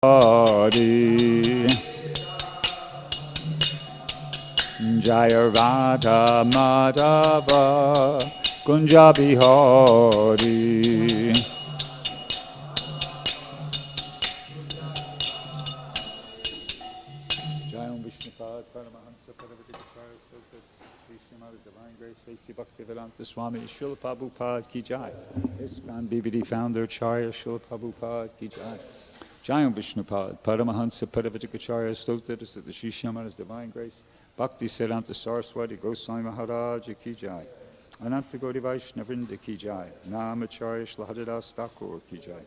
Hari Jaya Radha Madhava Kunja Bihari Jaya Vishnupad Paramahansa Paravatikacharya Sri Srimad Divine Grace Sri Bhaktivedanta Swami Srila Prabhupada Ki Jai ISKCON BBD Founder Charya Srila Prabhupada Ki Jai Jayam Vishnupad, Paramahansa Paravatikacharya Stotras of the Sri Srimad Divine Grace, Bhakti Siddhanta Saraswati Goswami Maharaj Ki Jai, Ananta Gauri Vaishnavrinda Ki Jai, Namacharya Shlahadadas Thakur Ki Jai,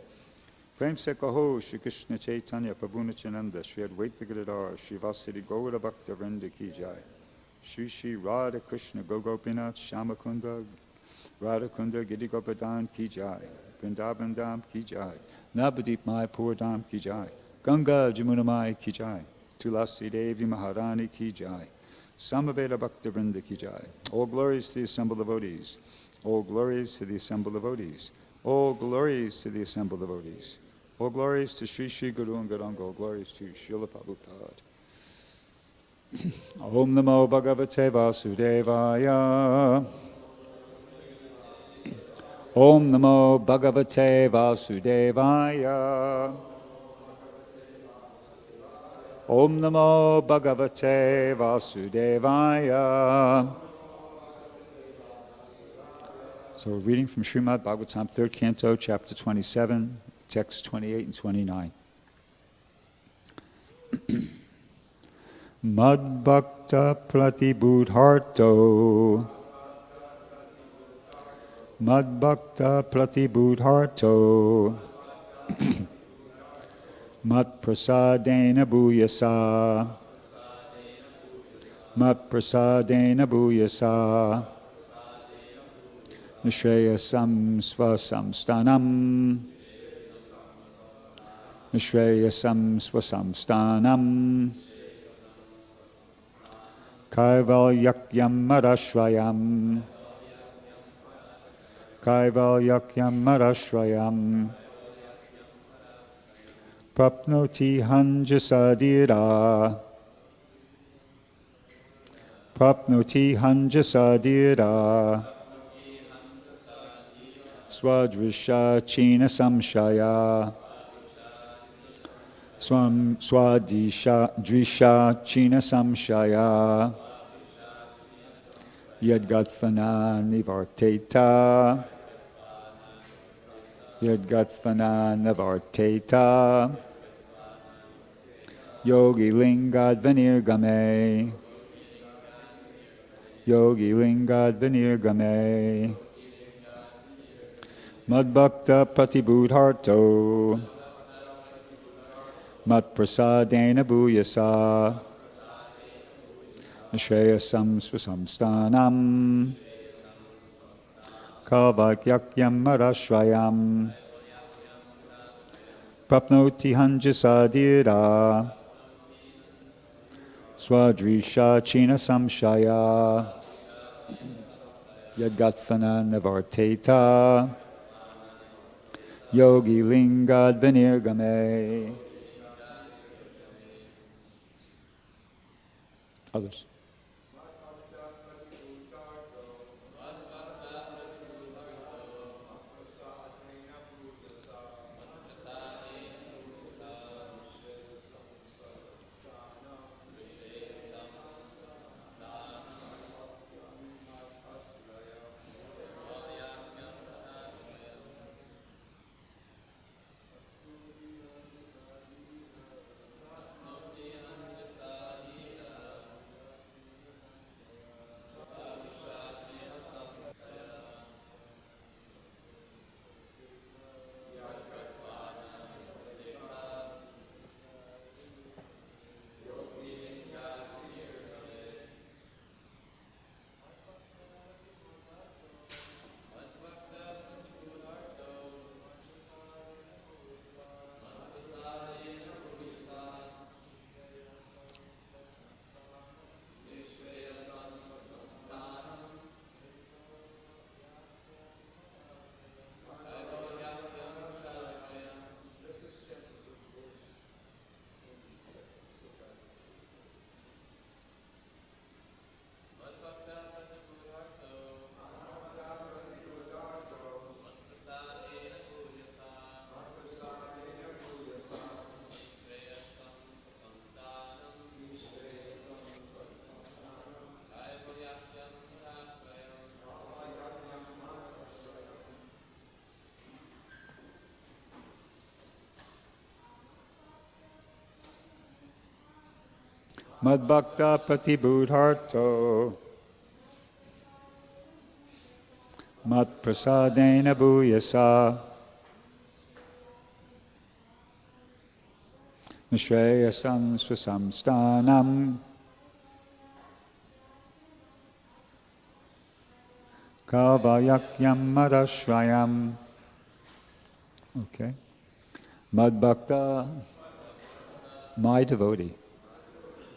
Prem Se Kaho Shri Krishna Chaitanya Prabhu Nityananda Shri Advaita Gadadhar Shri Vasudeva Gaura Bhakta Vrinda Ki Jai, Shri Shri Radha Krishna Gogopinath Shamakunda Radha Kunda Giri Gopadan Ki Jai, Vrindavan Dham Ki Jai, Navadip Mayapur Dham Ki Jai, Ganga Jamuna Mai Ki Jai, Tulasi Devi Maharani Ki Jai, Samaveda Bhakta Vrinda Ki Jai. All glories to the assembled devotees. All glories to the assembled devotees. All glories to the assembled devotees. All glories to Sri Sri Guru and Gauranga. All glories to Srila Prabhupada. Om Namo Bhagavate Vasudevaya. Om Namo Bhagavate Vasudevaya. Om Namo Bhagavate Vasudevaya. So we're reading from Srimad Bhagavatam, 3rd Canto, Chapter 27, texts 28 and 29. Mad-bhaktaḥ pratibuddhārtho. Mad-bhaktaḥ pratibuddhārtho. mat-prasādena bhūyasā. mat-prasādena bhūyasā. niḥśreyasam sva-saṁsthānam. niḥśreyasam sva-saṁsthānam. kaivalya-ākhyam mad-āśrayam. kaivalya-ākhyam mad-āśrayam. prāpnotīhāñjasā dhīraḥ. prāpnotīhāñjasā dhīraḥ. sva-dṛśā chinna-saṁśayaḥ. sva-dṛśā chinna-saṁśayaḥ. gatvā nivarteta. gatvā nivarteta. Yogī liṅgād vinirgame. Yogī liṅgād vinirgame. mad-bhaktaḥ pratibuddha-artho. mat-prasādena bhūyasā. niḥśreyasam sva-saṁsthānam. kaivalyā-ākhyam mad-āśrayam. prāpnotīhāñjasā dhīraḥ. sva-dṛśā chinna-saṁśayaḥ. gatvā nivarteta. Yogī liṅgād vinirgame. Others. mad-bhaktaḥ pratibuddha-artho, mat-prasādena bhūyasā, niḥśreyasaṁ sva-saṁsthānam, kaivalyā-ākhyam mad-āśrayam. Okay. Mad-bhaktaḥ, my devotee.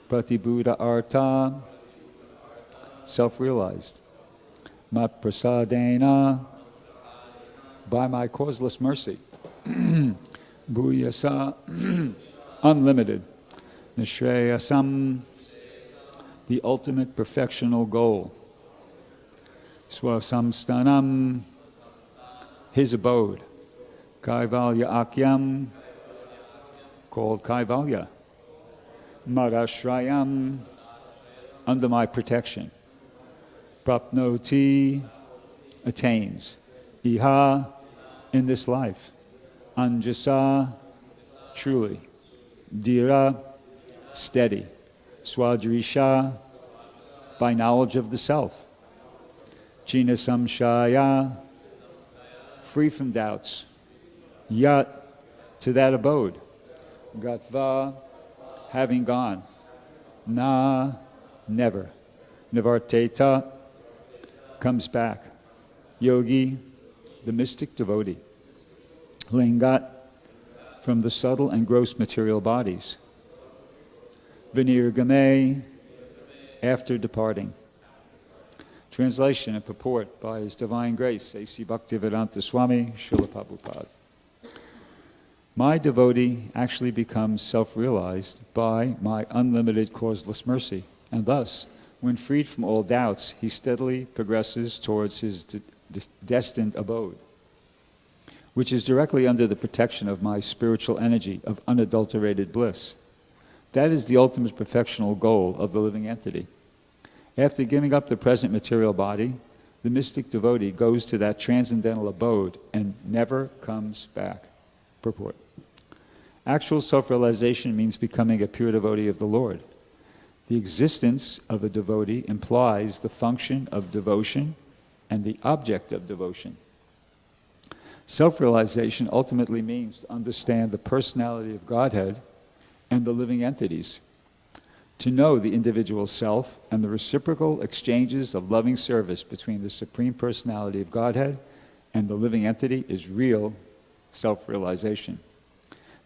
Pratibuddha-arthaḥ, self-realized. Mat-prasādena, by my causeless mercy. Bhūyasā, unlimited. Niḥśreyasaṁ, the ultimate perfectional goal. Sva-saṁsthānam, his abode. Kaivalya-ākhyam, called kaivalya. Mad-āśrayam, under my protection. Prāpnoti, attains. Iha, in this life. Anjasā, truly. Dhīraḥ, steady. Sva-dṛśā, by knowledge of the self. Chinna-saṁśayaḥ, free from doubts. Yat, to that abode. Gatvā, having gone. Na, never. Nivarteta, comes back. Yogī, the mystic devotee. Liṅgād, from the subtle and gross material bodies. Vinirgame, after departing. Translation and purport by His Divine Grace, A.C. Bhaktivedanta Swami, Srila Prabhupada. My devotee actually becomes self-realized by my unlimited causeless mercy, and thus, when freed from all doubts, he steadily progresses towards his destined abode, which is directly under the protection of my spiritual energy of unadulterated bliss. That is the ultimate perfectional goal of the living entity. After giving up the present material body, the mystic devotee goes to that transcendental abode and never comes back. Purport. Actual self-realization means becoming a pure devotee of the Lord. The existence of a devotee implies the function of devotion and the object of devotion. Self-realization ultimately means to understand the personality of Godhead and the living entities. To know the individual self and the reciprocal exchanges of loving service between the Supreme Personality of Godhead and the living entity is real self-realization.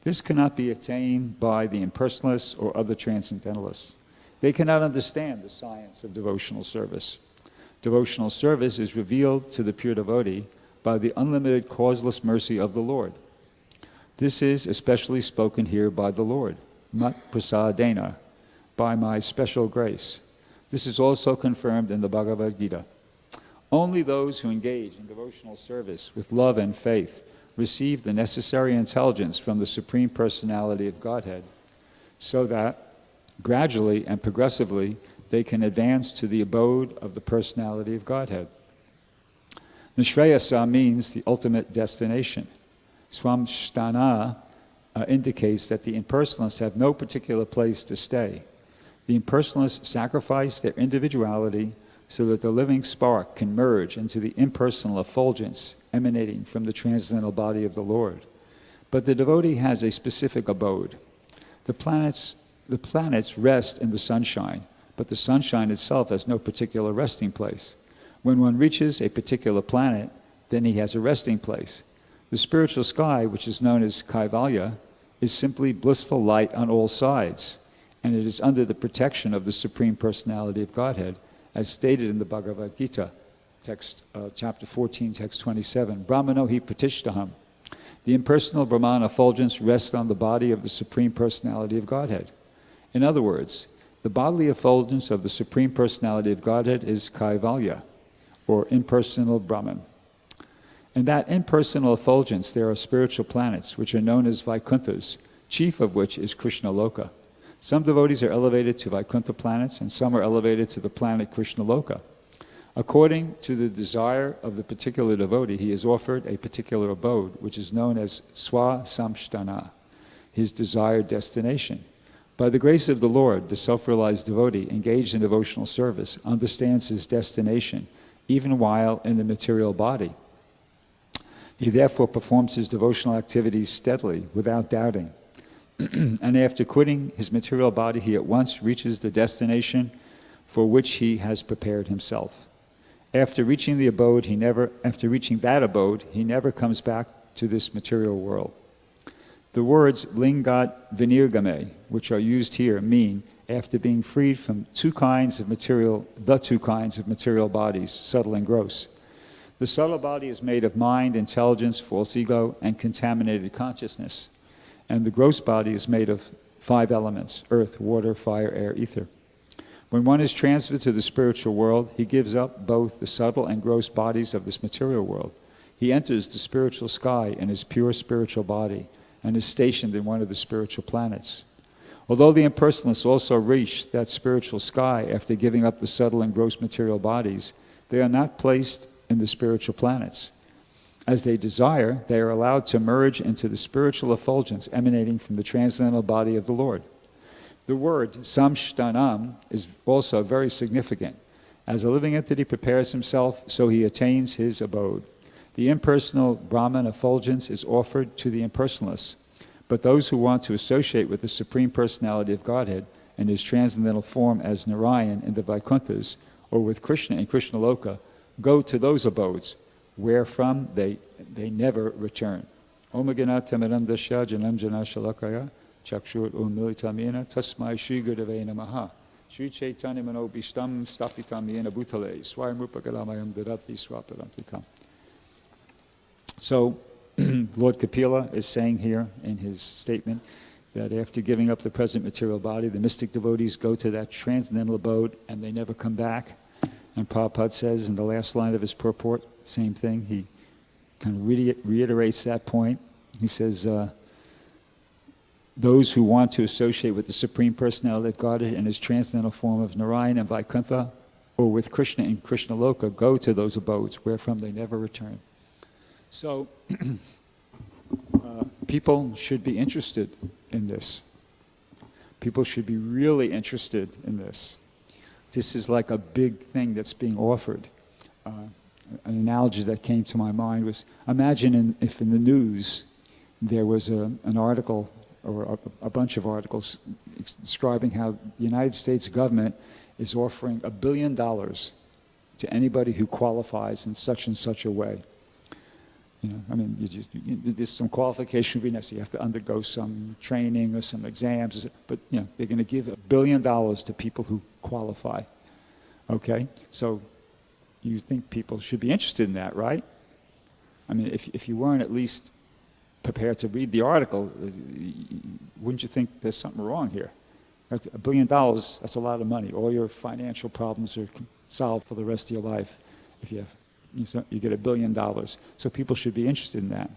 This cannot be attained by the impersonalists or other transcendentalists. They cannot understand the science of devotional service. Devotional service is revealed to the pure devotee by the unlimited causeless mercy of the Lord. This is especially spoken here by the Lord, mat-prasādena, by my special grace. This is also confirmed in the Bhagavad Gita. Only those who engage in devotional service with love and faith receive the necessary intelligence from the Supreme Personality of Godhead, so that gradually and progressively they can advance to the abode of the Personality of Godhead. Niḥśreyasam means the ultimate destination. Sva-saṁsthānam indicates that the impersonalists have no particular place to stay. The impersonalists sacrifice their individuality so that the living spark can merge into the impersonal effulgence emanating from the transcendental body of the Lord. But the devotee has a specific abode. The planets rest in the sunshine, but the sunshine itself has no particular resting place. When one reaches a particular planet, then he has a resting place. The spiritual sky, which is known as kaivalya, is simply blissful light on all sides, and it is under the protection of the Supreme Personality of Godhead, as stated in the Bhagavad Gita, text, chapter 14, text 27, Brahmano hi pratishtaham. The impersonal Brahman effulgence rests on the body of the Supreme Personality of Godhead. In other words, the bodily effulgence of the Supreme Personality of Godhead is kaivalya, or impersonal Brahman. In that impersonal effulgence, there are spiritual planets, which are known as Vaikunthas, chief of which is Krishna-loka. Some devotees are elevated to Vaikuntha planets, and some are elevated to the planet Krishna-loka. According to the desire of the particular devotee, he is offered a particular abode, which is known as sva-saṁsthānam, his desired destination. By the grace of the Lord, the self-realized devotee engaged in devotional service understands his destination, even while in the material body. He therefore performs his devotional activities steadily, without doubting. And after quitting his material body, he at once reaches the destination for which he has prepared himself. After reaching that abode, he never comes back to this material world. The words liṅgād, vinirgame, which are used here, mean after being freed from the two kinds of material bodies, subtle and gross. The subtle body is made of mind, intelligence, false ego, and contaminated consciousness. And the gross body is made of 5 elements: earth, water, fire, air, ether. When one is transferred to the spiritual world, he gives up both the subtle and gross bodies of this material world. He enters the spiritual sky in his pure spiritual body and is stationed in one of the spiritual planets. Although the impersonalists also reach that spiritual sky after giving up the subtle and gross material bodies, they are not placed in the spiritual planets. As they desire, they are allowed to merge into the spiritual effulgence emanating from the transcendental body of the Lord. The word sva-saṁsthānam is also very significant. As a living entity prepares himself, so he attains his abode. The impersonal Brahman effulgence is offered to the impersonalists, but those who want to associate with the Supreme Personality of Godhead in his transcendental form as Narayan in the Vaikunthas, or with Krishna in Krishna-loka, go to those abodes, wherefrom they never return. Om Ganata Mirandasya Janam Jana Shalakaya Chakshur Unmilitamena Tasmai Shri Gurave Namaha Shri Chaitanya Mano Bishtam Stapitam Yena Bhutale Swayam Rupa Galamayam Dadati Swapadantikam. So, Lord Kapila is saying here in his statement that after giving up the present material body, the mystic devotees go to that transcendental abode and they never come back. And Prabhupada says in the last line of his purport, same thing, he kind of reiterates that point. He says, those who want to associate with the Supreme Personality of Godhead in his transcendental form of Narayan and Vaikuntha, or with Krishna in Krishna-loka, go to those abodes, wherefrom they never return. So, people should be interested in this. People should be really interested in this. This is like a big thing that's being offered. An analogy that came to my mind was, imagine if in the news there was an article or a bunch of articles describing how the United States government is offering $1 billion to anybody who qualifies in such and such a way. You know, I mean, there's some qualification would be necessary. You have to undergo some training or some exams, but you know, they're going to give $1 billion to people who qualify. Okay, so you think people should be interested in that, right? I mean, if you weren't at least prepared to read the article, wouldn't you think there's something wrong here? $1 billion, that's a lot of money. All your financial problems are solved for the rest of your life if you get $1 billion. So people should be interested in that,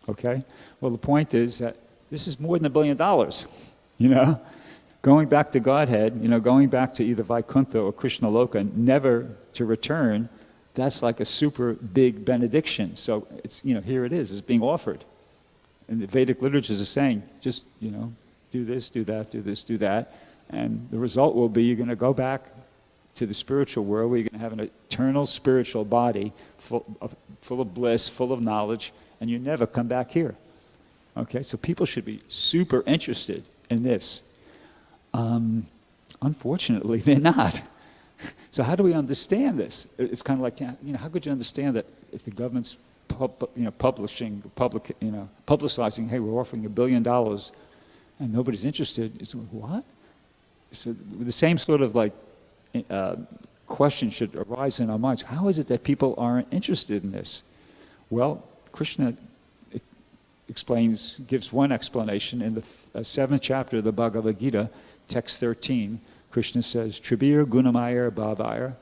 okay? Well, the point is that this is more than $1 billion, you know? Going back to Godhead, you know, going back to either Vaikuntha or Krishna-loka, never to return, that's like a super big benediction. So it's, you know, here it is, it's being offered. And the Vedic literatures are saying, just, you know, do this, do that, do this, do that. And the result will be you're going to go back to the spiritual world where you're going to have an eternal spiritual body full of bliss, full of knowledge, and you never come back here. Okay, so people should be super interested in this. Unfortunately, they're not. So how do we understand this? It's kind of like, you know, how could you understand that if the government's publicizing, hey, we're offering $1 billion, and nobody's interested? It's what? So the same sort of like question should arise in our minds. How is it that people aren't interested in this? Well, Krishna gives one explanation in the 7th chapter of the Bhagavad Gita, text 13. Krishna says, Tribir Gunamayar Bhavayar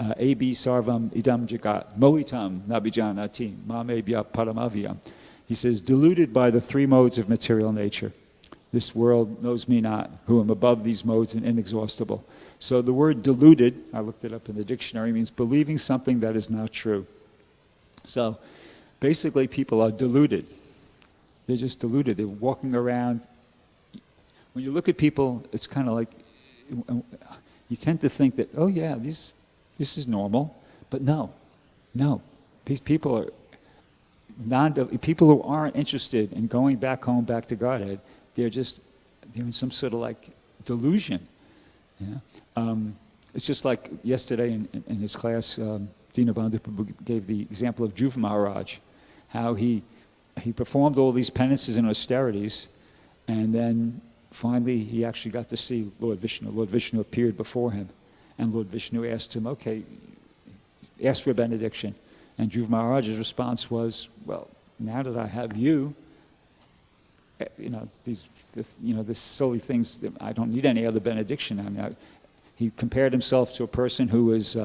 Ab Sarvam Idam Jagat Mohitam Nabijanati Mamebhya Paramavya. He says, deluded by the 3 modes of material nature. This world knows me not, who am above these modes and inexhaustible. So the word deluded, I looked it up in the dictionary, means believing something that is not true. So basically people are deluded. They're just deluded. They're walking around when you look at people, it's kind of like, you tend to think that, oh yeah, this is normal, but no. These people are people who aren't interested in going back home, back to Godhead. They're in some sort of like delusion. It's just like yesterday in his class, Dinabandhu Prabhu gave the example of Dhruva Maharaj, how he performed all these penances and austerities, and then finally he actually got to see Lord Vishnu. Lord Vishnu appeared before him, and Lord Vishnu asked him, okay, ask for a benediction. And Dhruva Maharaj's response was, well, now that I have you, these silly things, I don't need any other benediction. I mean, he compared himself to a person who was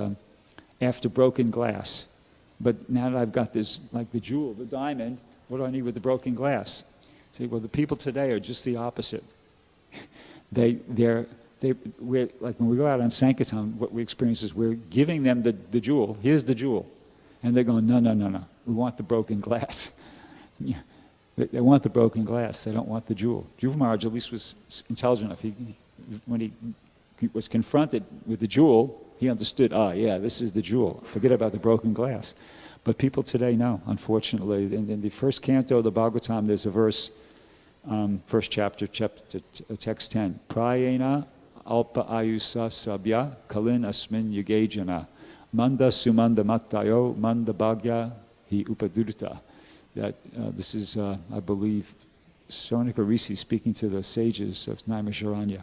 after broken glass. But now that I've got this, like the jewel, the diamond, what do I need with the broken glass? See, well, the people today are just the opposite. We're like when we go out on Sankirtan, what we experience is we're giving them the jewel. Here's the jewel. And they're going, no. We want the broken glass. They want the broken glass. They don't want the jewel. Dhruva Maharaj at least was intelligent enough. When he was confronted with the jewel, he understood, this is the jewel. Forget about the broken glass. But people today know, unfortunately. In the first canto of the Bhagavatam, there's a verse, first chapter, text 10. Prayena alpa ayusa sabya kalin asmin yugejana. Manda sumanda mattayo manda bhagya hi upadurta. That this is, I believe, Sonika Risi speaking to the sages of Naimisharanya.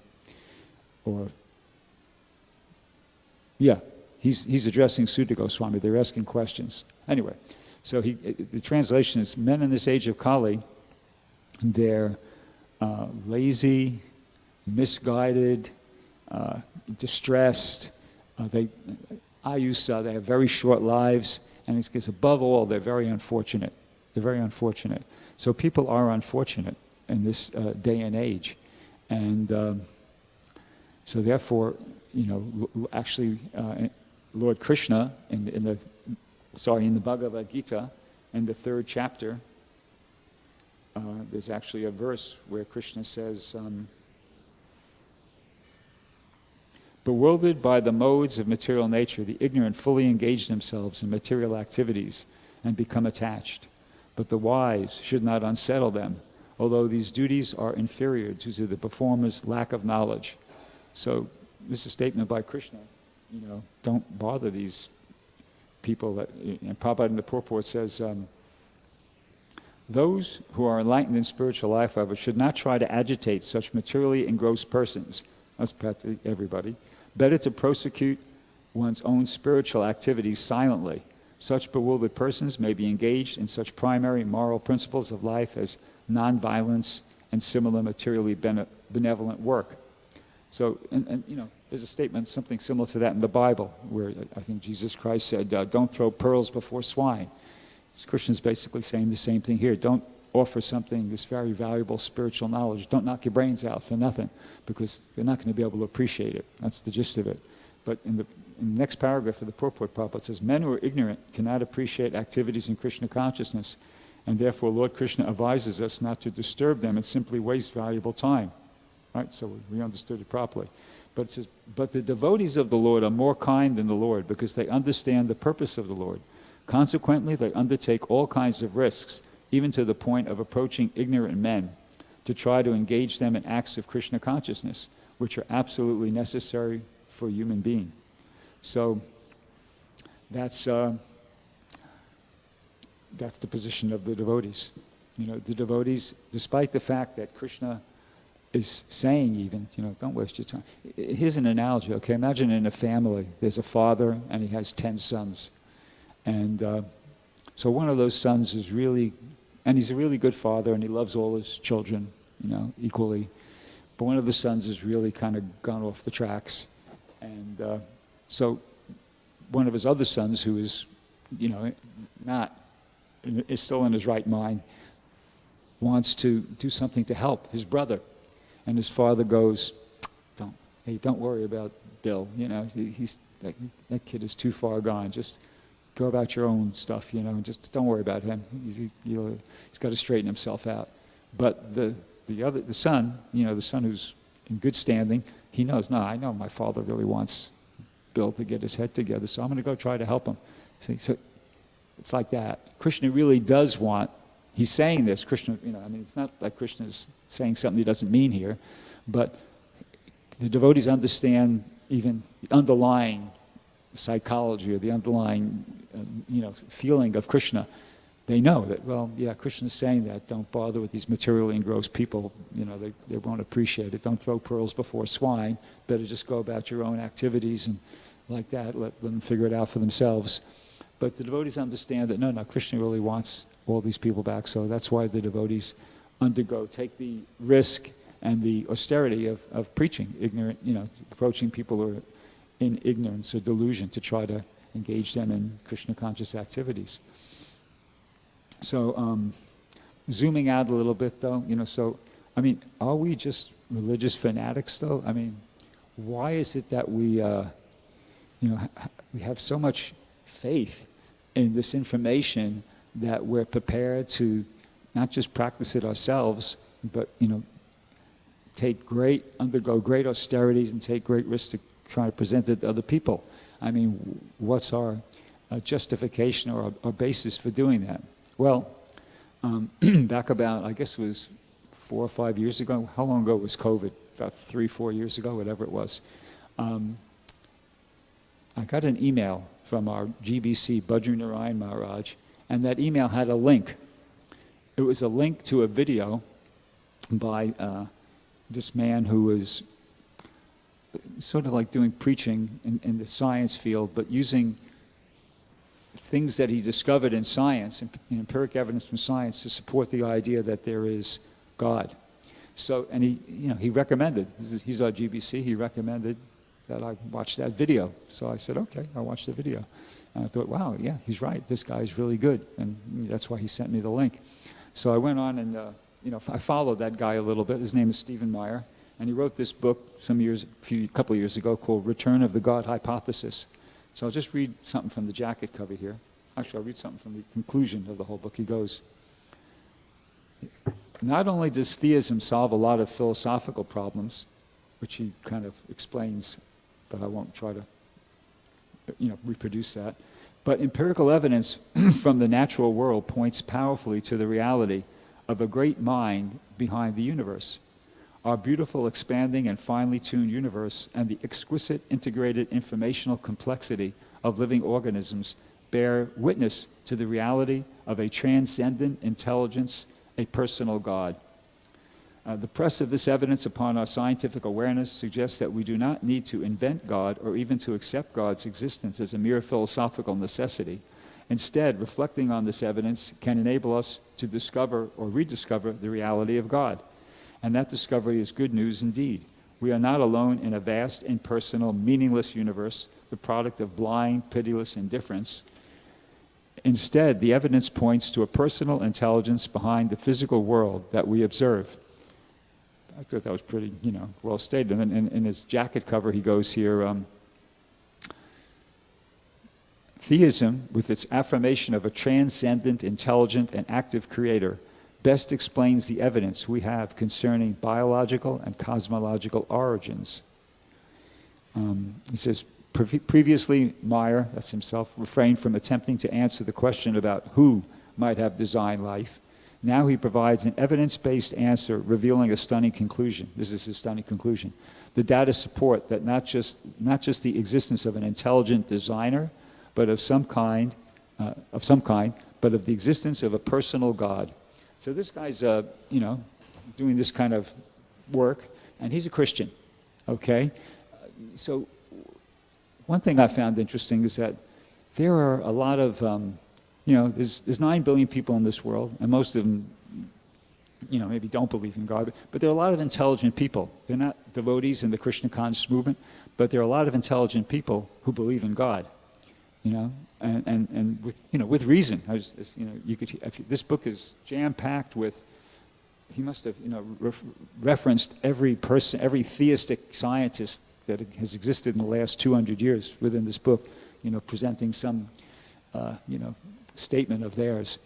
He's addressing Sutta Goswami. They're asking questions. Anyway, so the translation is, men in this age of Kali, they're lazy, misguided, distressed. They have very short lives, and it's because above all, they're very unfortunate. They're very unfortunate. So people are unfortunate in this day and age. And so therefore, actually, Lord Krishna, in the Bhagavad Gita, in the 3rd chapter, there's actually a verse where Krishna says, bewildered by the modes of material nature, the ignorant fully engage themselves in material activities and become attached. But the wise should not unsettle them, although these duties are inferior due to the performer's lack of knowledge. So this is a statement by Krishna. Don't bother these people. And Prabhupada in the purport says, those who are enlightened in spiritual life, however, should not try to agitate such materially engrossed persons. That's practically everybody. Better to prosecute one's own spiritual activities silently. Such bewildered persons may be engaged in such primary moral principles of life as nonviolence and similar materially benevolent work. So, and there's a statement, something similar to that in the Bible, where I think Jesus Christ said, don't throw pearls before swine. Krishna's basically saying the same thing here. Don't offer something, this very valuable spiritual knowledge. Don't knock your brains out for nothing, because they're not going to be able to appreciate it. That's the gist of it. But in the next paragraph of the purport, Prabhupada says, men who are ignorant cannot appreciate activities in Krishna consciousness, and therefore Lord Krishna advises us not to disturb them and simply waste valuable time. Right? So we understood it properly. But it says, but the devotees of the Lord are more kind than the Lord, because they understand the purpose of the Lord. Consequently, they undertake all kinds of risks, even to the point of approaching ignorant men, to try to engage them in acts of Krishna consciousness, which are absolutely necessary for a human being. So that's the position of the devotees. The devotees, despite the fact that Krishna is saying even, don't waste your time. Here's an analogy, okay? Imagine in a family, there's a father and he has 10 sons. And so one of those sons is he's a really good father and he loves all his children, equally. But one of the sons is really kind of gone off the tracks. And so one of his other sons, who is, is still in his right mind, wants to do something to help his brother. And his father goes, don't worry about Bill. That kid is too far gone. Just go about your own stuff, just don't worry about him. He's got to straighten himself out. But the the son, the son who's in good standing, he knows, no, I know my father really wants Bill to get his head together, so I'm going to go try to help him. See, so it's like that. Krishna really does want, he's saying this, Krishna, it's not like Krishna's saying something he doesn't mean here, but the devotees understand even the underlying psychology or the underlying, feeling of Krishna. They know that, well, yeah, Krishna's saying that, don't bother with these materially engrossed people, they won't appreciate it. Don't throw pearls before swine, better just go about your own activities and like that, let them figure it out for themselves. But the devotees understand that, no, Krishna really wants all these people back, so that's why the devotees take the risk and the austerity of preaching, approaching people who are in ignorance or delusion to try to engage them in Krishna conscious activities. So, zooming out a little bit though, are we just religious fanatics though? Why is it that we have so much faith in this information that we're prepared to not just practice it ourselves, but, undergo great austerities and take great risks to try to present it to other people? What's our justification or our basis for doing that? Well, back about, I guess it was 4 or 5 years ago. How long ago was COVID? About 3, 4 years ago, whatever it was. I got an email from our GBC, Bhadrinarayan Maharaj, and that email had a link. It was a link to a video by this man who was sort of like doing preaching in the science field, but using things that he discovered in science, and empiric evidence from science, to support the idea that there is God. So, and he recommended, he's our GBC, he recommended that I watch that video. So I said, okay, I'll watch the video. And I thought, wow, yeah, he's right, this guy's really good. And that's why he sent me the link. So I went on and, I followed that guy a little bit. His name is Stephen Meyer. And he wrote this book a couple of years ago called Return of the God Hypothesis. So I'll just read something from the jacket cover here. Actually, I'll read something from the conclusion of the whole book. He goes, not only does theism solve a lot of philosophical problems, which he kind of explains, but I won't try to reproduce that, but empirical evidence from the natural world points powerfully to the reality of a great mind behind the universe. Our beautiful, expanding, and finely tuned universe and the exquisite integrated informational complexity of living organisms bear witness to the reality of a transcendent intelligence, a personal God. The press of this evidence upon our scientific awareness suggests that we do not need to invent God or even to accept God's existence as a mere philosophical necessity. Instead, reflecting on this evidence can enable us to discover or rediscover the reality of God. And that discovery is good news indeed. We are not alone in a vast, impersonal, meaningless universe, the product of blind, pitiless indifference. Instead, the evidence points to a personal intelligence behind the physical world that we observe. I thought that was pretty, well stated. And then in his jacket cover, he goes here, theism, with its affirmation of a transcendent, intelligent, and active creator, best explains the evidence we have concerning biological and cosmological origins. He says, previously Meyer, that's himself, refrained from attempting to answer the question about who might have designed life. Now he provides an evidence-based answer revealing a stunning conclusion. This is his stunning conclusion. The data support that not just the existence of an intelligent designer, but of some kind, but of the existence of a personal God. So this guy's, doing this kind of work, and he's a Christian, okay? So one thing I found interesting is that there are a lot of, there's 9 billion people in this world, and most of them, maybe don't believe in God, but there are a lot of intelligent people. They're not devotees in the Krishna conscious movement, but there are a lot of intelligent people who believe in God, and with reason. This book is jam-packed with. He must have referenced every person, every theistic scientist that has existed in the last 200 years within this book, presenting some statement of theirs,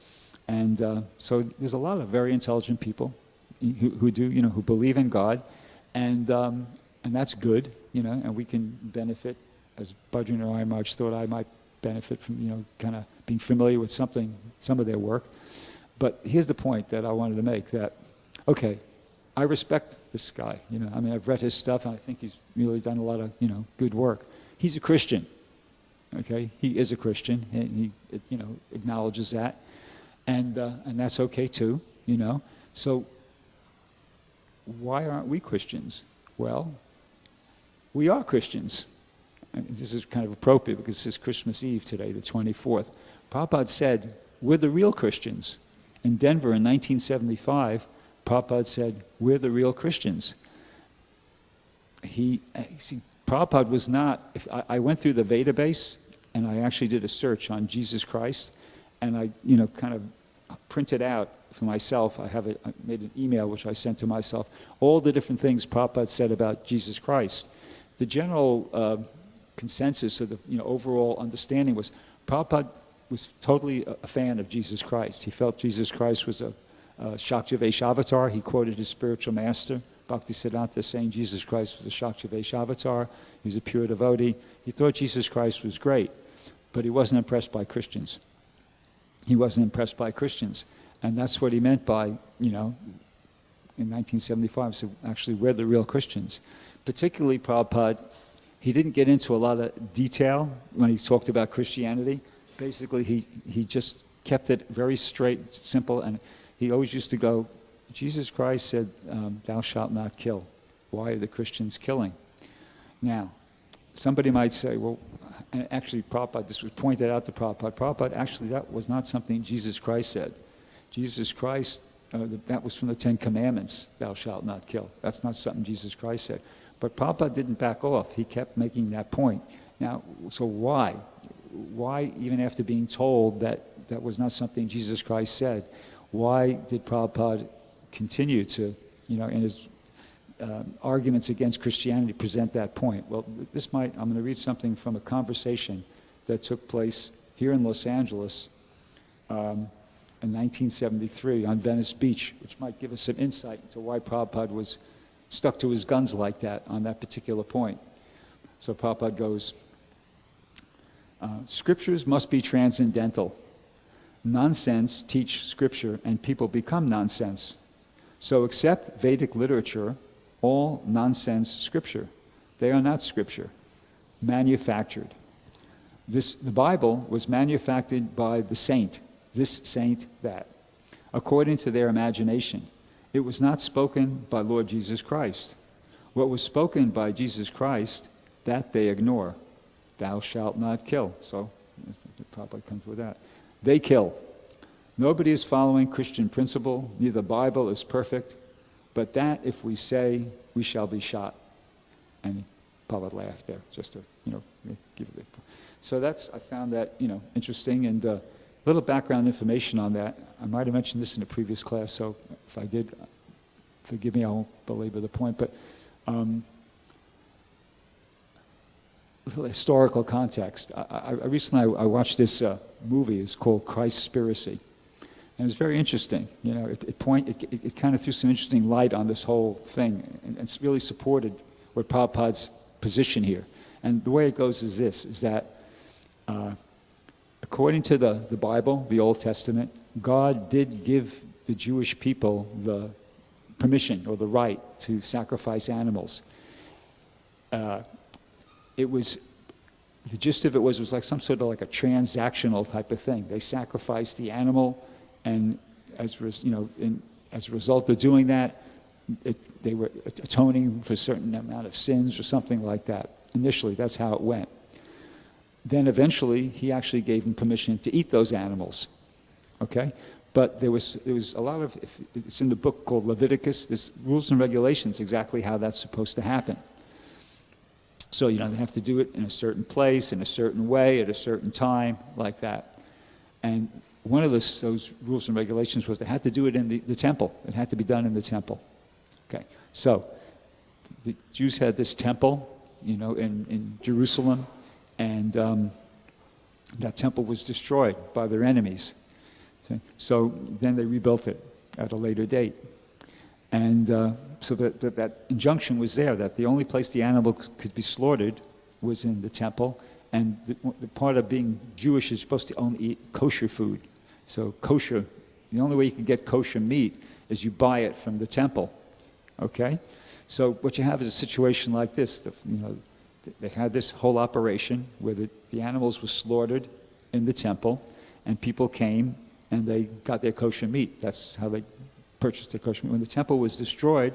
and so there's a lot of very intelligent people who do, who believe in God, and that's good, and we can benefit, as Bhajran or I Maharaj thought I might benefit from, kind of being familiar with some of their work. But here's the point that I wanted to make, that, okay, I respect this guy, I've read his stuff, and I think he's really done a lot of, good work. He's a Christian, okay? He is a Christian, and he, acknowledges that, and that's okay too, So why aren't we Christians? Well, we are Christians. And this is kind of appropriate because this is Christmas Eve today, the 24th. Prabhupada said, we're the real Christians. In Denver in 1975, Prabhupada said, we're the real Christians. Prabhupada was not, I went through the database and I actually did a search on Jesus Christ, and I, kind of printed out for myself, I made an email which I sent to myself, all the different things Prabhupada said about Jesus Christ. The general consensus of the overall understanding was Prabhupada was totally a fan of Jesus Christ. He felt Jesus Christ was a Shakti-Vaisha avatar. He quoted his spiritual master, Bhaktisiddhanta, saying Jesus Christ was a Shakti-Vaisha avatar. He was a pure devotee. He thought Jesus Christ was great, but he wasn't impressed by Christians. He wasn't impressed by Christians. And that's what he meant by, in 1975, so actually we're the real Christians. Particularly Prabhupada, he didn't get into a lot of detail when he talked about Christianity. Basically, he just kept it very straight, simple, and he always used to go, Jesus Christ said, thou shalt not kill. Why are the Christians killing? Now, somebody might say, well, and actually Prabhupada, this was pointed out to Prabhupada. Prabhupada, actually, that was not something Jesus Christ said. Jesus Christ, that was from the 10 Commandments, thou shalt not kill. That's not something Jesus Christ said. But Prabhupada didn't back off. He kept making that point. Now, so why? Why, even after being told that that was not something Jesus Christ said, why did Prabhupada continue to, in his arguments against Christianity, present that point? Well, I'm going to read something from a conversation that took place here in Los Angeles in 1973 on Venice Beach, which might give us some insight into why Prabhupada was stuck to his guns like that on that particular point. So Prabhupada goes, scriptures must be transcendental. Nonsense teach scripture and people become nonsense. So accept Vedic literature, all nonsense scripture. They are not scripture, manufactured. The Bible was manufactured by the saint, this saint, that, according to their imagination. It was not spoken by Lord Jesus Christ. What was spoken by Jesus Christ, that they ignore. Thou shalt not kill. So, it probably comes with that. They kill. Nobody is following Christian principle. Neither the Bible is perfect. But that, if we say, we shall be shot. And Prabhupada laughed there, just to, give it. So I found that, interesting, and a little background information on that. I might have mentioned this in a previous class, so if I did, forgive me, I won't belabor the point, but historical context. Recently I watched this movie. It's called Christspiracy. And it's very interesting. It kind of threw some interesting light on this whole thing, and it's really supported what Prabhupada's position here. And the way it goes is this, is that according to the Bible, the Old Testament, God did give the Jewish people the permission or the right to sacrifice animals. The gist of it was like some sort of like a transactional type of thing. They sacrificed the animal, and as a result of doing that, they were atoning for a certain amount of sins or something like that. Initially, that's how it went. Then eventually, he actually gave them permission to eat those animals. Okay? But there was a lot of, it's in the book called Leviticus, there's rules and regulations exactly how that's supposed to happen. So, they have to do it in a certain place, in a certain way, at a certain time, like that. And one of those rules and regulations was they had to do it in the temple. It had to be done in the temple. Okay, so the Jews had this temple, in Jerusalem, and that temple was destroyed by their enemies. So then they rebuilt it at a later date. And so that injunction was there, that the only place the animal could be slaughtered was in the temple. And the part of being Jewish is supposed to only eat kosher food. So kosher, the only way you can get kosher meat is you buy it from the temple. Okay? So what you have is a situation like this. They had this whole operation where the animals were slaughtered in the temple, and people came and they got their kosher meat. That's how they purchased their kosher meat. When the temple was destroyed,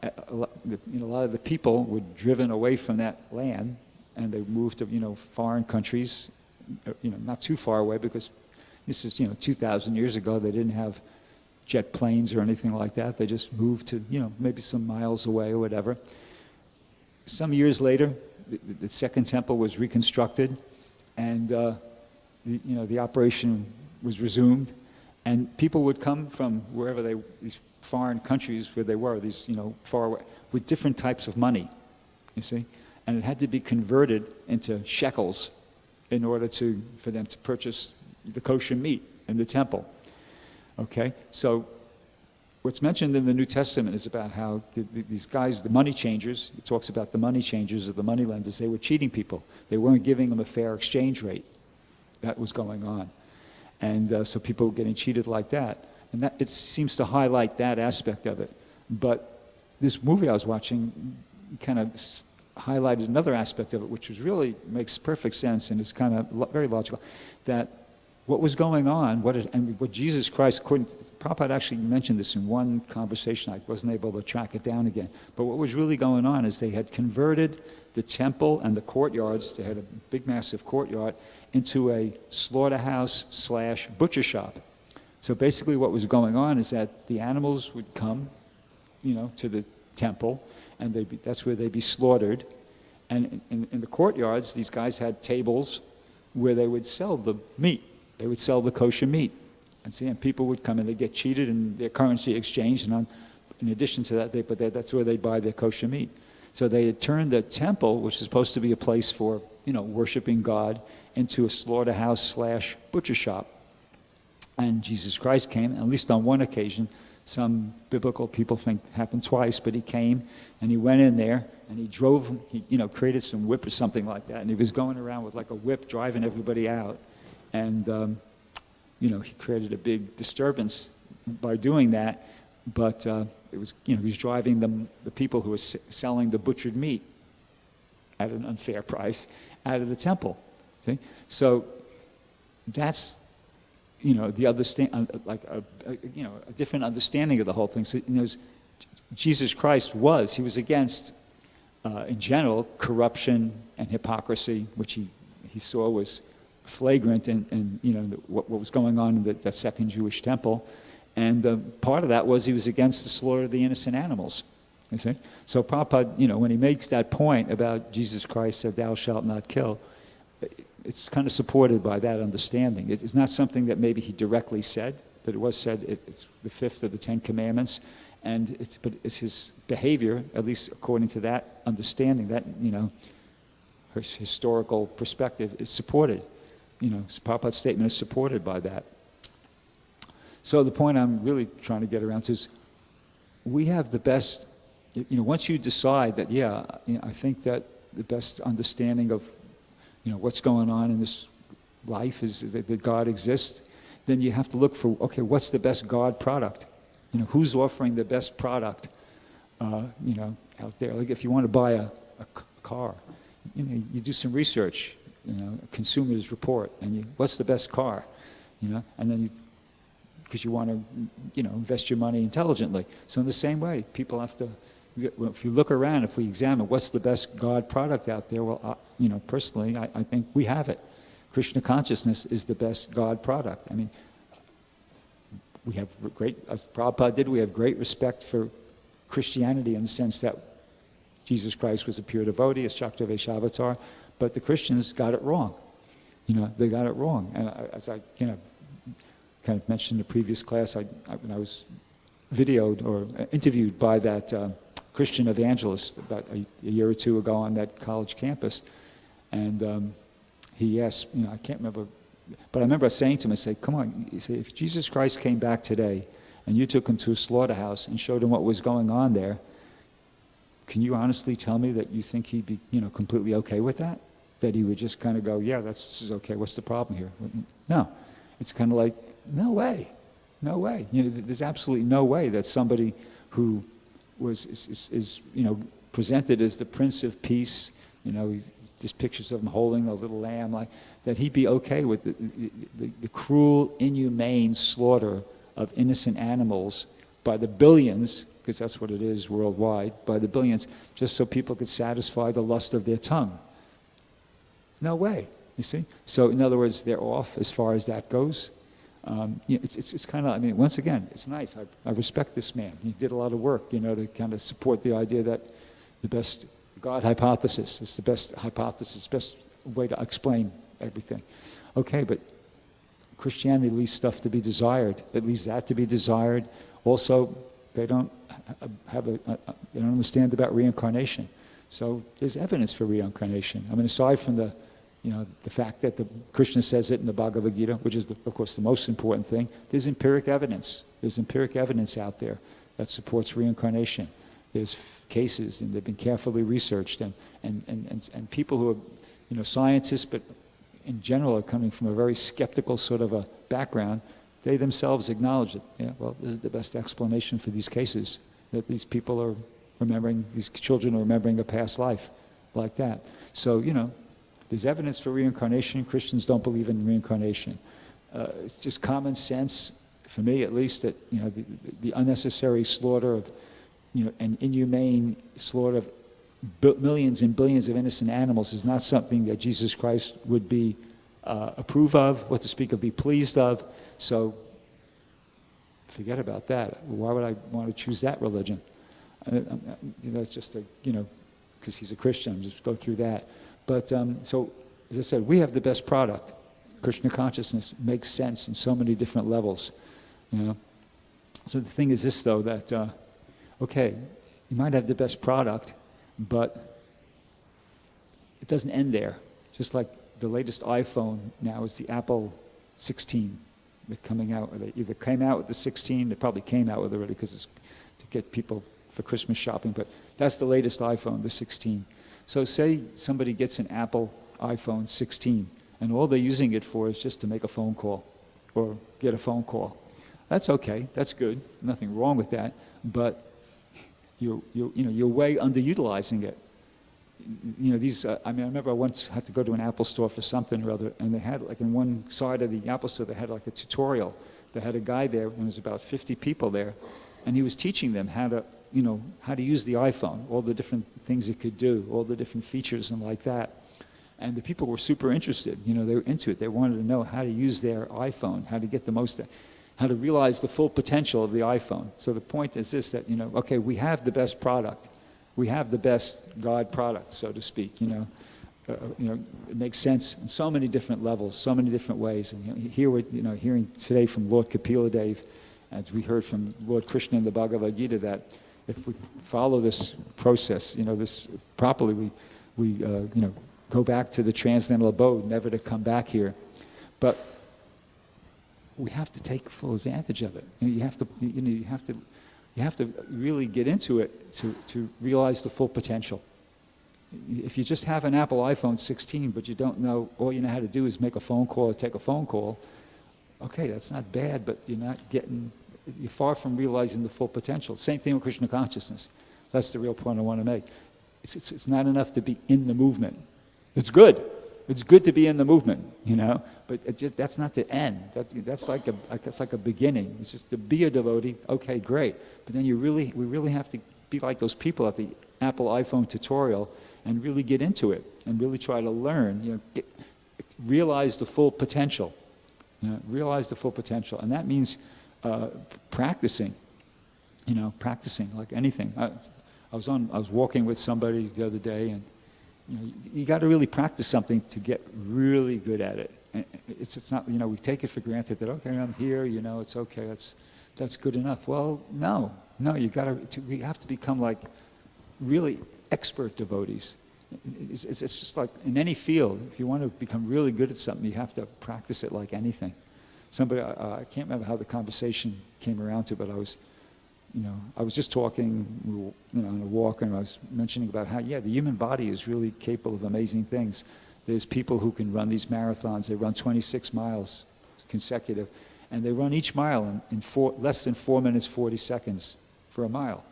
a lot of the people were driven away from that land, and they moved to foreign countries, not too far away, because this is 2,000 years ago. They didn't have jet planes or anything like that. They just moved to maybe some miles away or whatever. Some years later, the second temple was reconstructed, and the operation was resumed, and people would come from wherever these foreign countries where they were, these far away, with different types of money, you see, and it had to be converted into shekels in order for them to purchase the kosher meat in the temple. Okay, so what's mentioned in the New Testament is about how these guys, the money changers, it talks about the money changers or the money lenders, they were cheating people. They weren't giving them a fair exchange rate. That was going on. And so people were getting cheated like that. And that it seems to highlight that aspect of it. But this movie I was watching kind of highlighted another aspect of it, which really makes perfect sense and is kind of very logical, that what was going on, what Jesus Christ, Prabhupada actually mentioned this in one conversation. I wasn't able to track it down again. But what was really going on is they had converted the temple and the courtyards, they had a big massive courtyard, into a slaughterhouse/butcher shop. So basically what was going on is that the animals would come, to the temple, and that's where they'd be slaughtered. And in the courtyards, these guys had tables where they would sell the meat. They would sell the kosher meat. And people would come and they'd get cheated and their currency exchanged. And in addition to that, that's where they buy their kosher meat. So they had turned the temple, which is supposed to be a place for, worshiping God, into a slaughterhouse/butcher shop. And Jesus Christ came, at least on one occasion. Some biblical people think it happened twice, but he came and he went in there and he drove, created some whip or something like that. And he was going around with like a whip driving everybody out. And, he created a big disturbance by doing that. But it was, he was driving the people who were selling the butchered meat at an unfair price out of the temple. See? So that's, the a different understanding of the whole thing. So, Jesus Christ he was against, in general, corruption and hypocrisy, which he saw was flagrant in what was going on in the second Jewish temple. And part of that was he was against the slaughter of the innocent animals. You see? So Prabhupada, when he makes that point about Jesus Christ said, "Thou shalt not kill," it's kind of supported by that understanding. It's not something that maybe he directly said, but it was said. It's the fifth of the 10 Commandments, but it's his behavior, at least according to that understanding, that her historical perspective is supported. Prabhupada's statement is supported by that. So the point I'm really trying to get around to is we have the best, once you decide that, I think that the best understanding of, what's going on in this life is that God exists, then you have to look for, okay, what's the best God product? Who's offering the best product, out there? Like if you want to buy a car, you do some research, a consumer's report, and what's the best car? And then because you want to, invest your money intelligently. So in the same way, people have to, if you look around, if we examine what's the best God product out there, well, personally, I think we have it. Krishna consciousness is the best God product. I mean, we have as Prabhupada did, we have great respect for Christianity in the sense that Jesus Christ was a pure devotee, a Shaktavesh avatar, but the Christians got it wrong. They got it wrong. And as I, kind of mentioned in the previous class, when I was videoed or interviewed by that Christian evangelist about a year or two ago on that college campus, and he asked, I can't remember, but I remember saying to him, I said, come on, if Jesus Christ came back today and you took him to a slaughterhouse and showed him what was going on there, can you honestly tell me that you think he'd be, completely okay with that? That he would just kind of go, yeah, this is okay, what's the problem here? No. It's kind of like, no way. There's absolutely no way that somebody who is presented as the Prince of Peace, there's pictures of him holding a little lamb, like that he'd be okay with the cruel, inhumane slaughter of innocent animals by the billions, because that's what it is worldwide, by the billions, just so people could satisfy the lust of their tongue. No way, you see? So in other words, they're off as far as that goes. It's kind of, once again, it's nice. I respect this man. He did a lot of work, to kind of support the idea that the best God hypothesis is the best hypothesis, best way to explain everything. Okay, but Christianity leaves stuff to be desired. It leaves that to be desired. Also, they don't understand about reincarnation. So there's evidence for reincarnation. Aside from the fact that Krishna says it in the Bhagavad Gita, which is, of course, the most important thing, there's empiric evidence. There's empiric evidence out there that supports reincarnation. There's cases, and they've been carefully researched, and people who are, scientists, but in general are coming from a very skeptical sort of a background, they themselves acknowledge it. Yeah, well, this is the best explanation for these cases, that these people are remembering, these children are remembering a past life like that. So, there's evidence for reincarnation. Christians don't believe in reincarnation. It's just common sense, for me at least, that the unnecessary slaughter of, and inhumane slaughter of millions and billions of innocent animals is not something that Jesus Christ would be approve of, what to speak of, be pleased of. So forget about that. Why would I want to choose that religion? It's just because he's a Christian, just go through that. But so, as I said, we have the best product. Krishna consciousness makes sense in so many different levels, So the thing is this, though, that, okay, you might have the best product, but it doesn't end there. Just like the latest iPhone now is the Apple 16. They're coming out, or they either came out with the 16, they probably came out with it already because it's to get people for Christmas shopping, but that's the latest iPhone, the 16. So say somebody gets an Apple iPhone 16, and all they're using it for is just to make a phone call or get a phone call. That's okay, that's good, nothing wrong with that, but you're way underutilizing it. I remember I once had to go to an Apple store for something or other, and they had, like, in one side of the Apple store, they had like a tutorial. They had a guy there, and there was about 50 people there, and he was teaching them how to use the iPhone, all the different things it could do, all the different features and like that. And the people were super interested. They were into it. They wanted to know how to use their iPhone, how to get the most, how to realize the full potential of the iPhone. So the point is this, that, okay, we have the best product. We have the best God product, so to speak. It makes sense in so many different levels, so many different ways. And here we're, hearing today from Lord Kapila Dev, as we heard from Lord Krishna in the Bhagavad Gita, that if we follow this process, this properly, we go back to the transcendental abode, never to come back here. But we have to take full advantage of it. You have to really get into it to realize the full potential. If you just have an Apple iPhone 16, but you don't know, all you know how to do is make a phone call or take a phone call, okay, that's not bad, but you're far from realizing the full potential. Same thing with Krishna consciousness. That's the real point I want to make. It's not enough to be in the movement. It's good. It's good to be in the movement, but that's not the end. That's like a beginning. It's just to be a devotee. Okay, great. But then we really have to be like those people at the Apple iPhone tutorial and really get into it and really try to learn. Realize the full potential. Realize the full potential, and that means practicing. Practicing like anything. I was walking with somebody the other day, and you got to really practice something to get really good at it. And it's not, we take it for granted that, okay, I'm here, it's okay, that's good enough. Well, no, we have to become like really expert devotees. It's just like in any field, if you want to become really good at something, you have to practice it like anything. somebody, I can't remember how the conversation came around to, but I was just talking, on a walk, and I was mentioning about how, the human body is really capable of amazing things. There's people who can run these marathons. They run 26 miles consecutive, and they run each mile in less than 4 minutes, 40 seconds for a mile.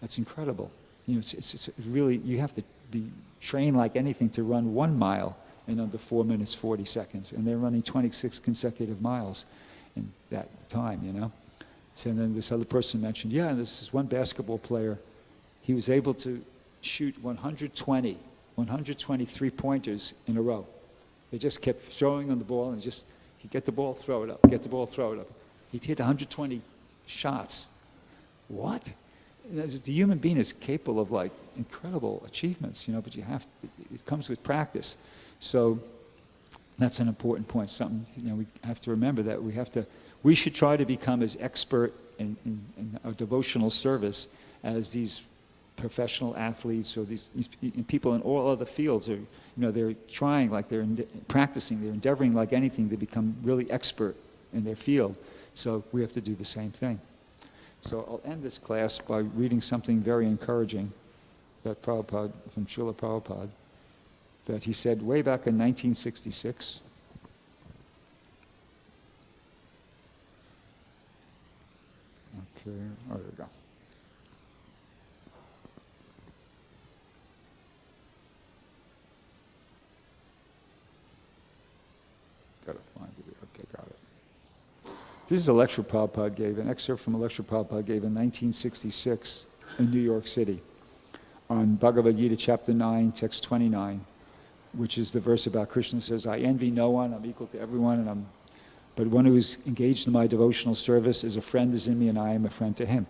That's incredible. It's really, you have to be trained like anything to run 1 mile in under 4 minutes, 40 seconds. And they're running 26 consecutive miles in that time, So then this other person mentioned, this is one basketball player. He was able to shoot 120 three-pointers in a row. They just kept throwing on the ball, and he'd get the ball, throw it up, get the ball, throw it up. He'd hit 120 shots. What? The human being is capable of like incredible achievements, but it comes with practice. So that's an important point. Something, we have to remember that we should try to become as expert in our devotional service as these professional athletes or these people in all other fields are. They're trying, like they're practicing, they're endeavoring like anything to become really expert in their field. So we have to do the same thing. So I'll end this class by reading something very encouraging that Prabhupada, from Srila Prabhupada, that he said way back in 1966. Okay, there we go. Gotta find it. Okay, got it. This is a lecture Prabhupada gave, an excerpt from a lecture Prabhupada gave in 1966 in New York City on Bhagavad Gita chapter 9, text 29, which is the verse about Krishna says, I envy no one, I'm equal to everyone, but one who is engaged in my devotional service is a friend is in me and I am a friend to him.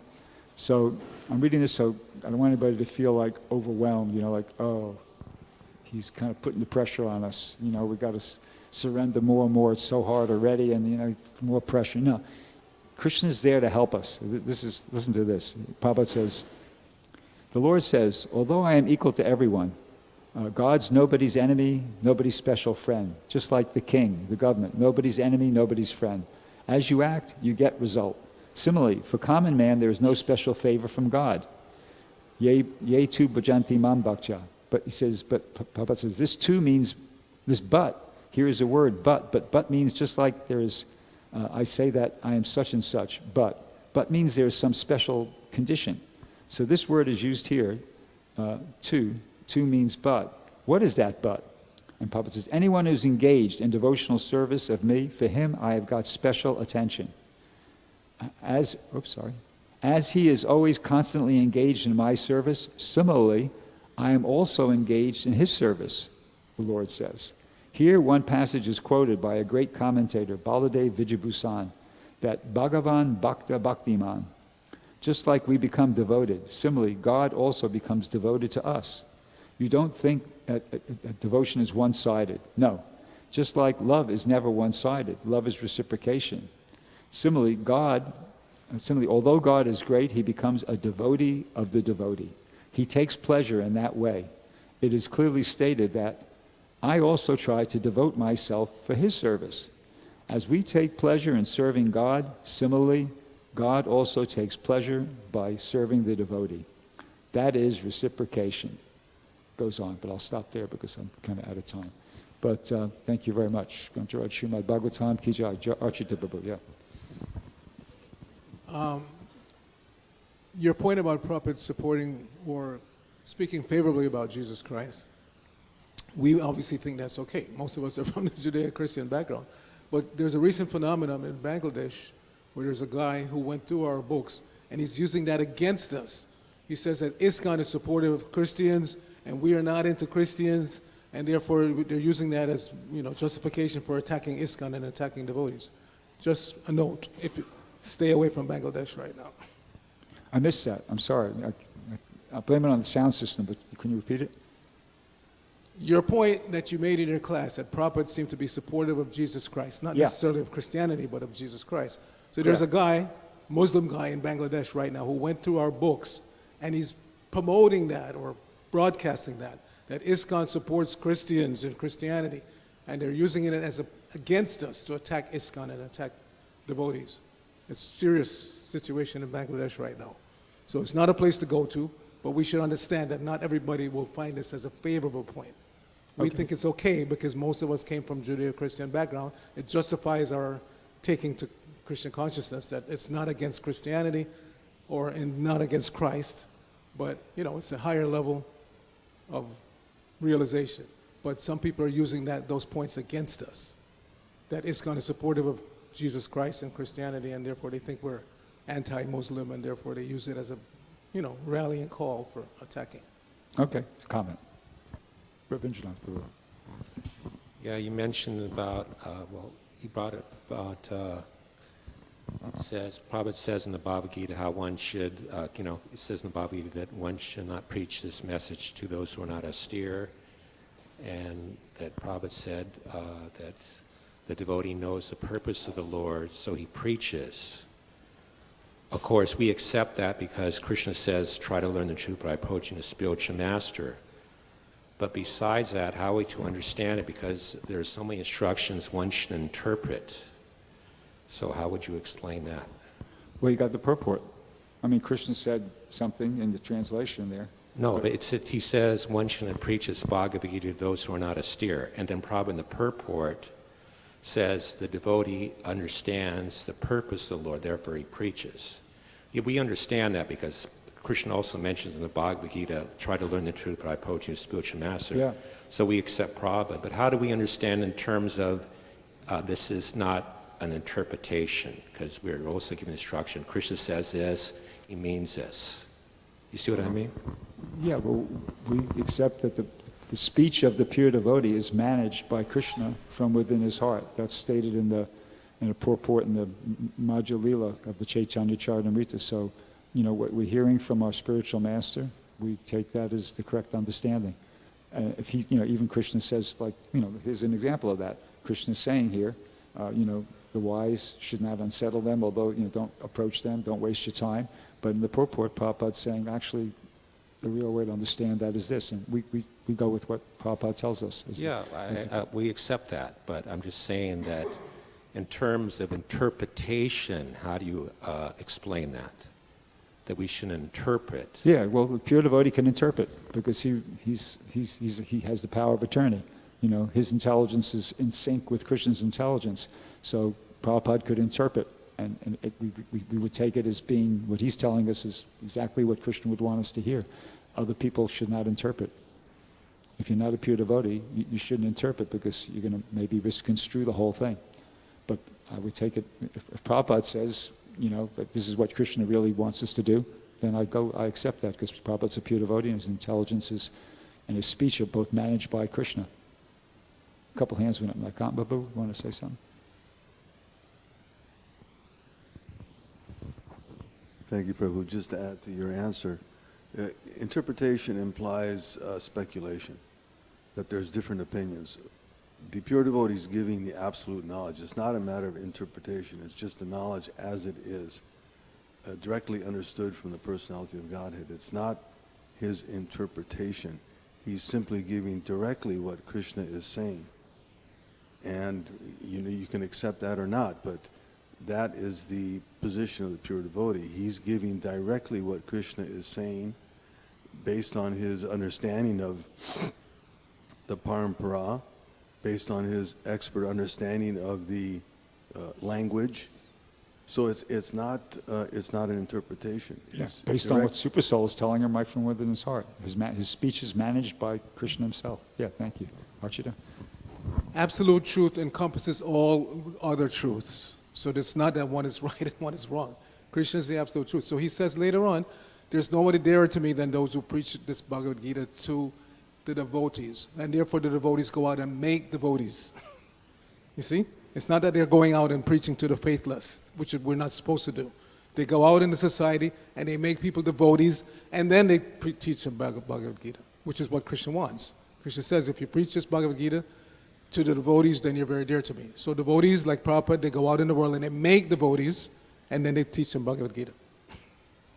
So I'm reading this so I don't want anybody to feel like overwhelmed, like, oh, he's kind of putting the pressure on us, we got to surrender more and more, it's so hard already, and more pressure. No, Krishna is there to help us. Listen to this. Prabhupada says, the Lord says, although I am equal to everyone, God's nobody's enemy, nobody's special friend. Just like the king, the government, nobody's enemy, nobody's friend. As you act, you get result. Similarly, for common man, there is no special favor from God. Ye tu bhajanti mam bhakta. But he says, Prabhupada says, this too means, this but, here is a word, but means just like there is, I say that I am such and such, but means there is some special condition. So this word is used here, to means but. What is that but? And Prabhupada says, anyone who's engaged in devotional service of me, for him I have got special attention. As he is always constantly engaged in my service, similarly, I am also engaged in his service, the Lord says. Here one passage is quoted by a great commentator, Baladev Vijayabhusan, that Bhagavan Bhakta Bhaktiman. Just like we become devoted, similarly, God also becomes devoted to us. You don't think that devotion is one-sided. No. Just like love is never one-sided. Love is reciprocation. Similarly, although God is great, he becomes a devotee of the devotee. He takes pleasure in that way. It is clearly stated that I also try to devote myself for his service. As we take pleasure in serving God, similarly, God also takes pleasure by serving the devotee. That is reciprocation. Goes on, but I'll stop there because I'm kind of out of time. But thank you very much. Srimad Bhagavatam ki jai. Archita Prabhu, Your point about Prabhupada supporting or speaking favorably about Jesus Christ, we obviously think that's okay. Most of us are from the Judeo-Christian background. But there's a recent phenomenon in Bangladesh where there's a guy who went through our books and he's using that against us. He says that ISKCON is supportive of Christians and we are not into Christians, and therefore they're using that as justification for attacking ISKCON and attacking devotees. Just a note, stay away from Bangladesh right now. I missed that. I'm sorry. I blame it on the sound system, but can you repeat it? Your point that you made in your class, that Prabhupada seemed to be supportive of Jesus Christ, not necessarily of Christianity, but of Jesus Christ. So there's a guy, Muslim guy in Bangladesh right now, who went through our books, and he's promoting that or broadcasting that ISKCON supports Christians and Christianity, and they're using it as against us to attack ISKCON and attack devotees. It's a serious situation in Bangladesh right now. So it's not a place to go to, but we should understand that not everybody will find this as a favorable point. We think it's okay because most of us came from Judeo-Christian background. It justifies our taking to Christian consciousness that it's not against Christianity or not against Christ, but it's a higher level of realization. But some people are using those points against us. That ISKCON is supportive of Jesus Christ and Christianity, and therefore they think we're anti-Muslim, and therefore they use it as a rallying call for attacking. Okay, comment. Yeah, you mentioned about, you brought up about, Prabhupada says in the Bhagavad Gita how one should, it says in the Bhagavad Gita that one should not preach this message to those who are not austere, and that Prabhupada said that the devotee knows the purpose of the Lord, so he preaches. Of course, we accept that because Krishna says, try to learn the truth by approaching a spiritual master. But besides that, how are we to understand it? Because there are so many instructions one should interpret. So how would you explain that? Well, you got the purport. I mean, Krishna said something in the translation there. No, but he says one shouldn't preach this Bhagavad Gita to those who are not austere. And then probably in the purport says the devotee understands the purpose of the Lord, therefore he preaches. Yeah, we understand that because Krishna also mentions in the Bhagavad Gita, try to learn the truth by approaching a spiritual master. Yeah. So we accept Prabhupada. But how do we understand in terms of this is not an interpretation? Because we're also given instruction. Krishna says this, he means this. You see what I mean? Yeah, well, we accept that the speech of the pure devotee is managed by Krishna from within his heart. That's stated in a purport in the Madhya Lila of the Chaitanya Charitamrita. So, what we're hearing from our spiritual master, we take that as the correct understanding. If he, even Krishna says, here's an example of that. Krishna is saying here, the wise should not unsettle them, although, don't approach them, don't waste your time. But in the purport, Prabhupada's saying, actually, the real way to understand that is this, and we go with what Prabhupada tells us. We accept that, but I'm just saying that in terms of interpretation, how do you explain that? That we should interpret? Yeah, well, the pure devotee can interpret because he has the power of attorney. His intelligence is in sync with Krishna's intelligence, so Prabhupada could interpret. And we would take it as being, what he's telling us is exactly what Krishna would want us to hear. Other people should not interpret. If you're not a pure devotee, you shouldn't interpret because you're going to maybe misconstrue the whole thing. But I would take it, if Prabhupada says, that this is what Krishna really wants us to do, then I accept that because Prabhupada's a pure devotee and his intelligences and his speech are both managed by Krishna. A couple hands went up. Nakant Babu, want to say something? Thank you, Prabhu. Just to add to your answer, interpretation implies speculation, that there's different opinions. The pure devotee is giving the absolute knowledge. It's not a matter of interpretation. It's just the knowledge as it is, directly understood from the personality of Godhead. It's not his interpretation. He's simply giving directly what Krishna is saying. And you can accept that or not, but that is the position of the pure devotee. He's giving directly what Krishna is saying based on his understanding of the parampara, based on his expert understanding of the language. So it's not an interpretation. It's based on what Super Soul is telling him right from within his heart. His speech is managed by Krishna himself. Yeah, thank you. Archita? Absolute truth encompasses all other truths. So it's not that one is right and one is wrong. Krishna is the absolute truth. So he says later on, there's nobody dearer to me than those who preach this Bhagavad Gita to the devotees. And therefore the devotees go out and make devotees. You see? It's not that they're going out and preaching to the faithless, which we're not supposed to do. They go out in the society and they make people devotees, and then they teach them Bhagavad Gita, which is what Krishna wants. Krishna says, if you preach this Bhagavad Gita to the devotees, then you're very dear to me. So devotees, like Prabhupada, they go out in the world and they make devotees, and then they teach them Bhagavad Gita.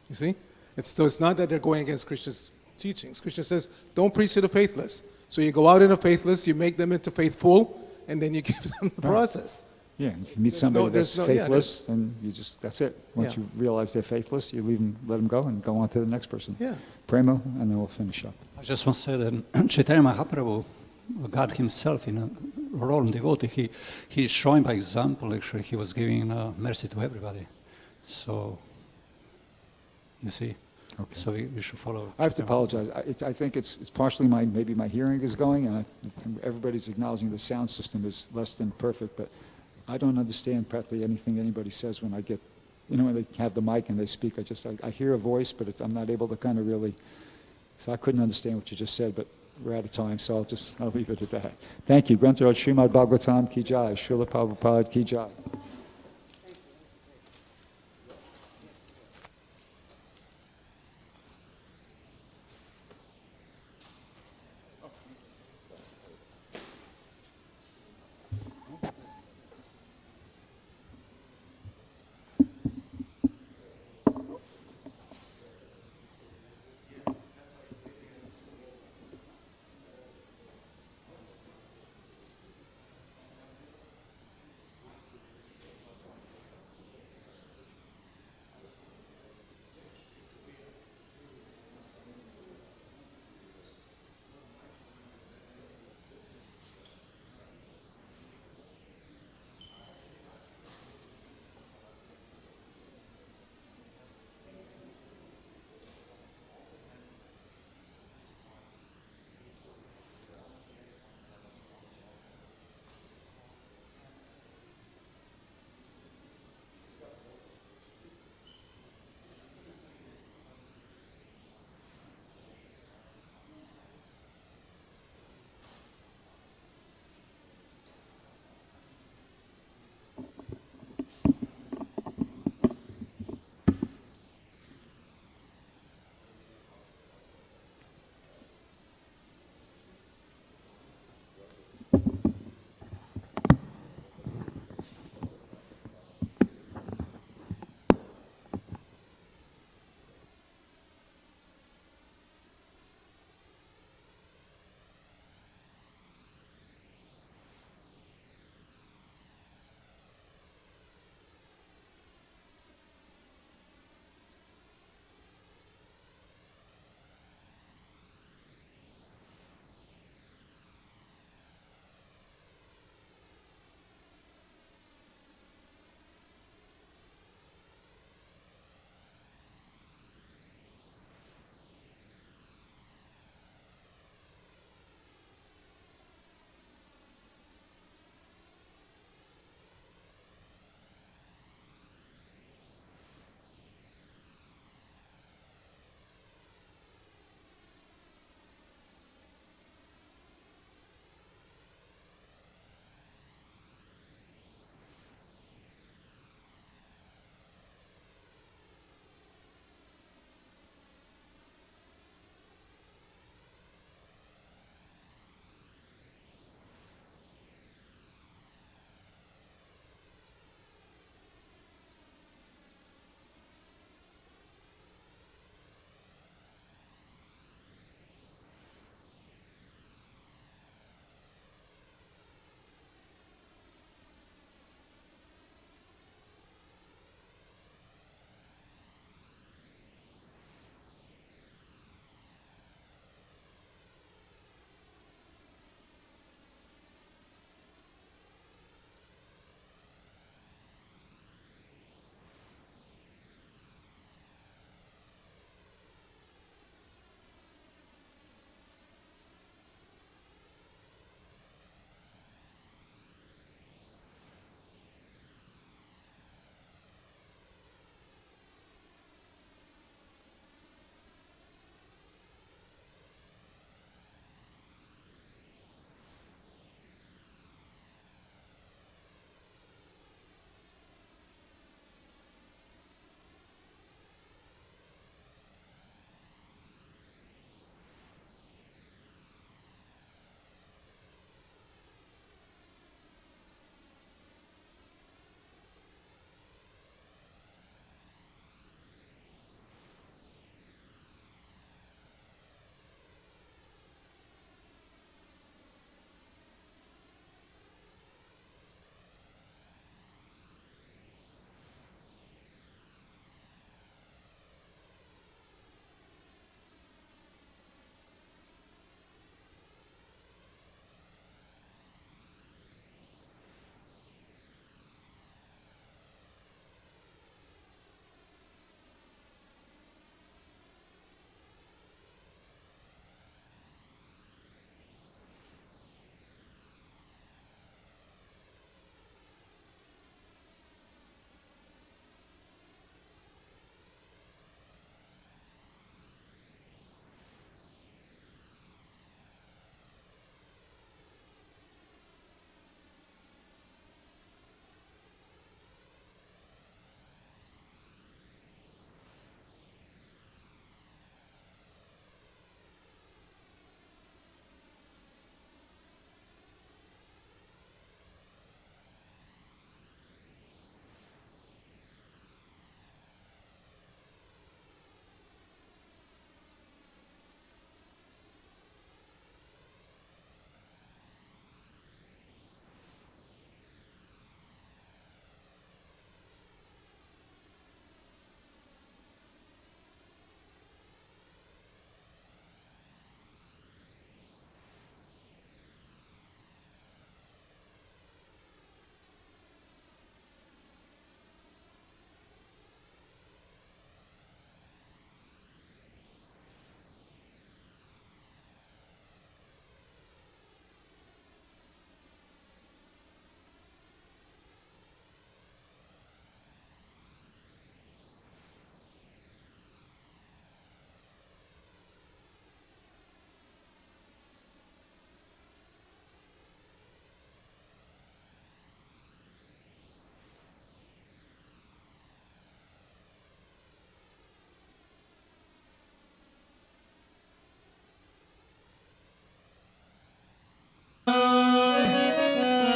You see? So it's not that they're going against Krishna's teachings. Krishna says, don't preach to the faithless. So you go out in the faithless, you make them into faithful, and then you give them the process. Yeah, if you meet somebody that's yeah, faithless, then you just, that's it. Once Yeah. you realize they're faithless, you leave them, let them go and go on to the next person. Yeah. Prema, and then we'll finish up. I just want to say that Chaitanya Mahaprabhu, God himself, in a role in devotee, he is showing by example, actually, he was giving mercy to everybody. So, you see, Okay. so we should follow. I have to Chaitanya apologize. I think it's partially maybe my hearing is going, and everybody's acknowledging the sound system is less than perfect, but I don't understand practically anything anybody says when I get, when they have the mic and they speak. I hear a voice, but I'm not able to kind of really, so I couldn't understand what you just said, but we're out of time, so I'll leave it at that. Thank you. Grantaraj Srimad Bhagavatam Ki Jai, Srila Prabhupada Ki Jai.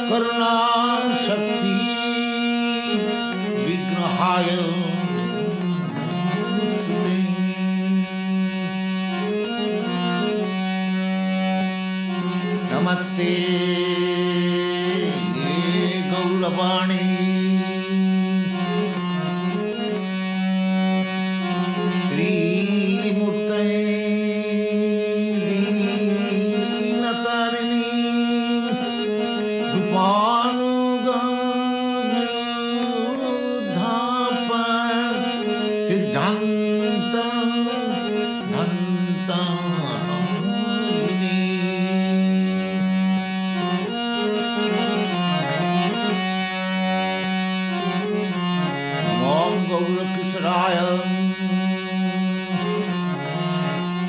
करुणा शक्ति विग्रहाय स्तुते। नमस्ते गौरवाणी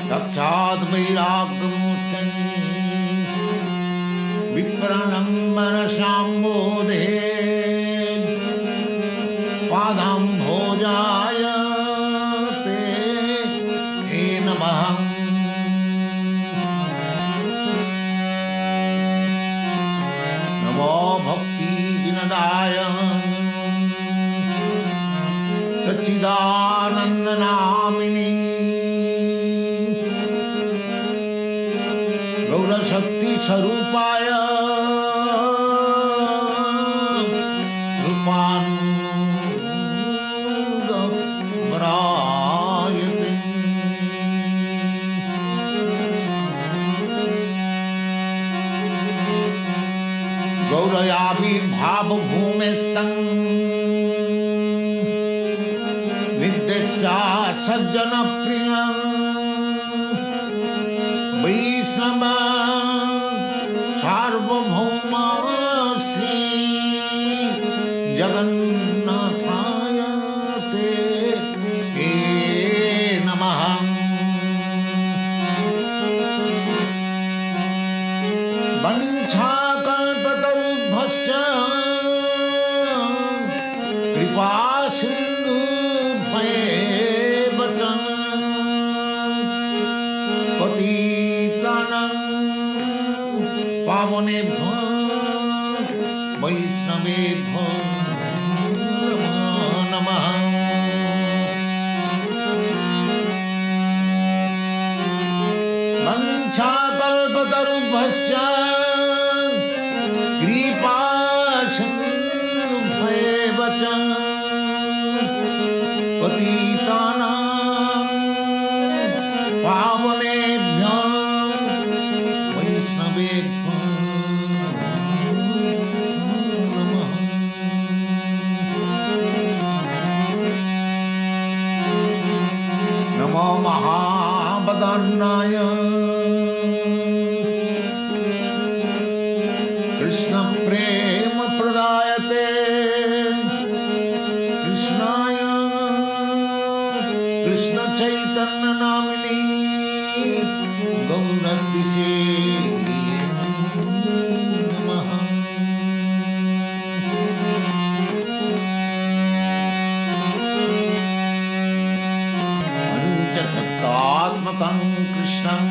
साक्षात् वैराग्यमूर्तिं विप्रणम्बर शाम्बोधे पादाम्भोजाय ते नमः। नमो भक्ति विनदाय सच्चिदानन्दनामिनी गौरशक्ति स्वरूपाय रूपानुगमरायते। गौरयाविर्भावभूमेस्तं नित्यश्चा सज्जनप्रियं वैष्णव सार्वभौम श्री जगन्नाथाय ते नमः। वंशाकल्पतरुभ्यश्च कृपा सिन्धुभ्येव च पतितानां पावनेभ्यो वैष्णवेभ्यो नमः। वंशाकल्पतरुभ्यश्च कृपा सिन्धुभ्येव च पतितानां पावनेभ्यो वैष्णवेभ्यो नमः। नमो महावदन्नाय कृष्ण प्रेम प्रदायते कृष्णाय कृष्ण चैतन्य नामिनी गौरतिसे नमः। पंचतत्त्वात्मकं कृष्णं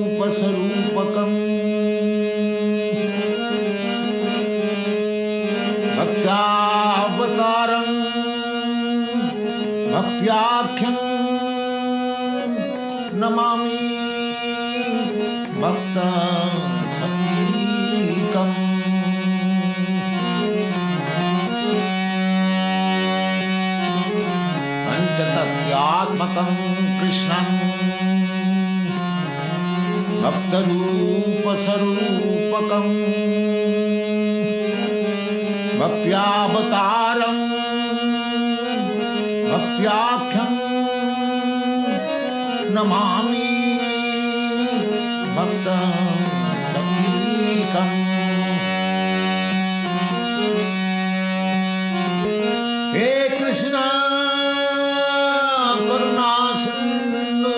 भक्तरूपस्वरूपकं भक्त्यावतारं भक्त्याख्यं नमामि भक्तशक्तिकम्। पंचतत्त्वात्मकं कृष्णं भक्तरूपस्वरूपकं भक्त्यावतारं भक्त्याख्यं नमामि भक्तशक्तिकम्। हे कृष्ण करुणा सिंधु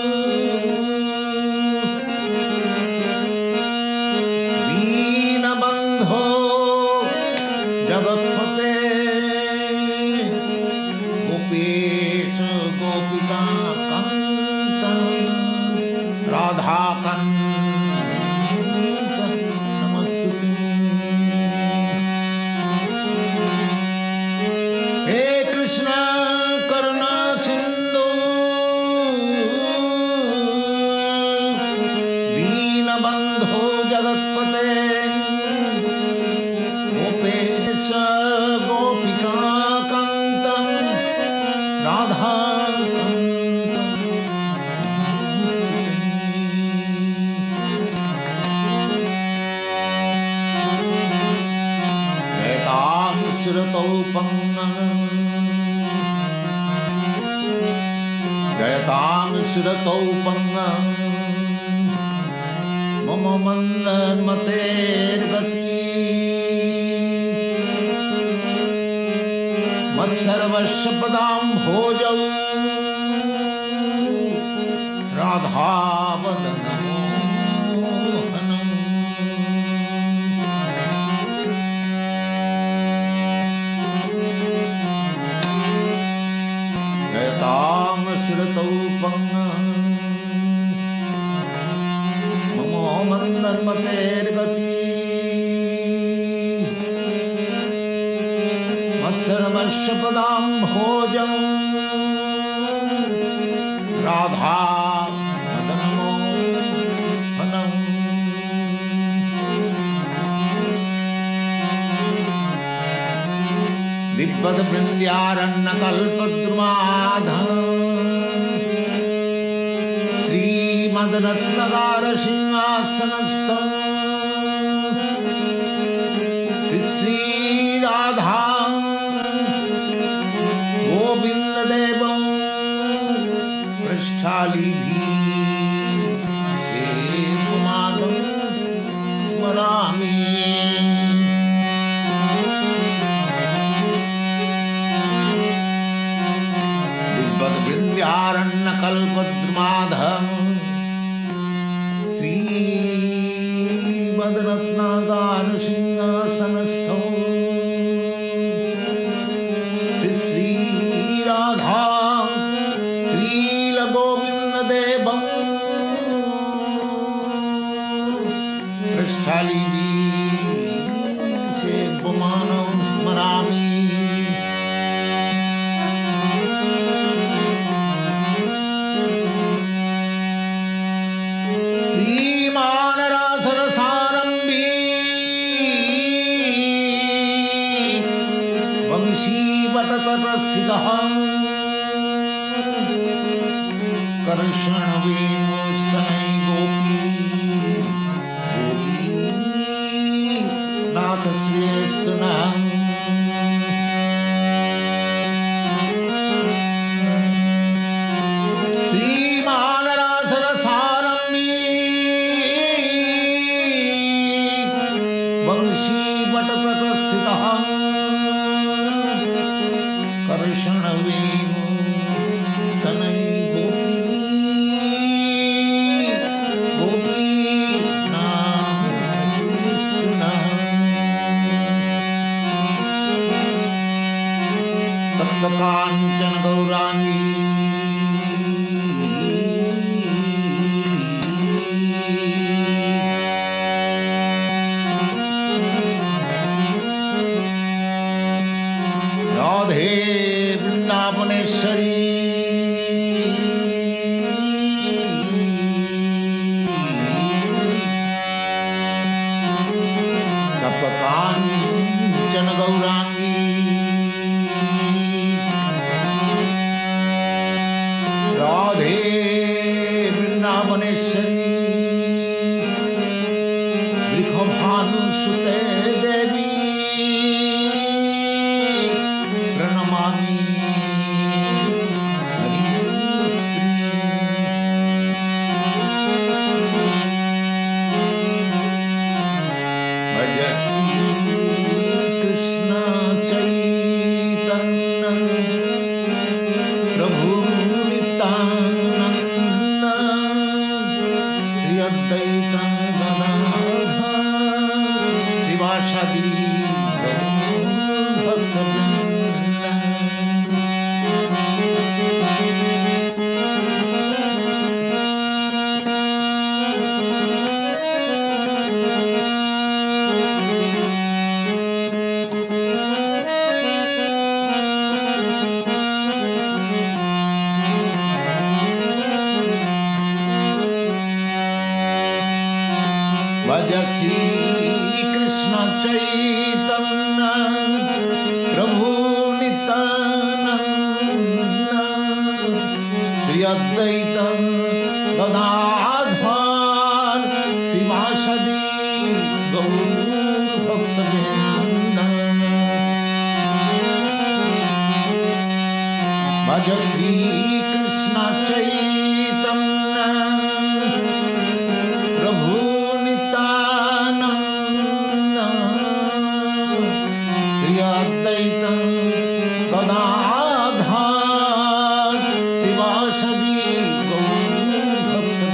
दीनबंधो जगत्पते गोपेश गोपिका कांत राधाकान्त नमस्तुते। हे कृष्ण करुणा सिंधु दीनबंधो जगत्पते गोपेश गोपिकान्त राधाकान्त जयतां शिरतौ पङ्गं मम मन्दमतेर्गति मत्सर्वस्य पदाम्भोजौ राधावदनमोहनम्। जयतां शिरतौ पङ्गं मम मन्दमतेर्गति मत्सर्वस्य पदाम्भोजं राधावदनमोहनम्। दिव्यवृन्द्यारण्यकल्पद्रुमाधं श्रीमद्रत्नगारसिंहासनस्थं श्रीराधा गोविन्ददेवं पृष्ठालीभिः सेवमानं स्मरामि। दिव्यवृन्द्यारण्यकल्पद्रुमाधं श्रीमद्रत्नागारसिंहासनस्थौ श्रीराधा श्रीलगोविन्ददेवं पृष्ठालीभिः सेवमानं स्मरामि। वंशीवटतटस्थितः कर्षणवेणुशनै गोपीनाथश्रेष्ठ नः। श्रीमानरासरसारम्भी वंशीवटतटस्थितः कर्षणवेणु शनै गोपीनाथश्रेष्ठ नः। तप्तकाञ्चन गौराङ्गी राधे वृन्दावनेश्वरी तप्तकाञ्चन गौराङ्गी राधे वृन्दावनेश्वरी वृषभानुसुते देवी प्रणमामि। भज श्री कृष्ण चैतन्य प्रभु Nityanand Shri Advaita Gadadhar शिवासादि भक्तवृंद। Bhajasi Krishna Chaitanya Prabhu Nityananda Shri Advaita Gadadhar Sivasadi Gaur Bhakta Bhajasi Krishna Chaitanya Prabhu Nityananda Shri Advaita Gadadhar Sivasadi Gaur Bhakta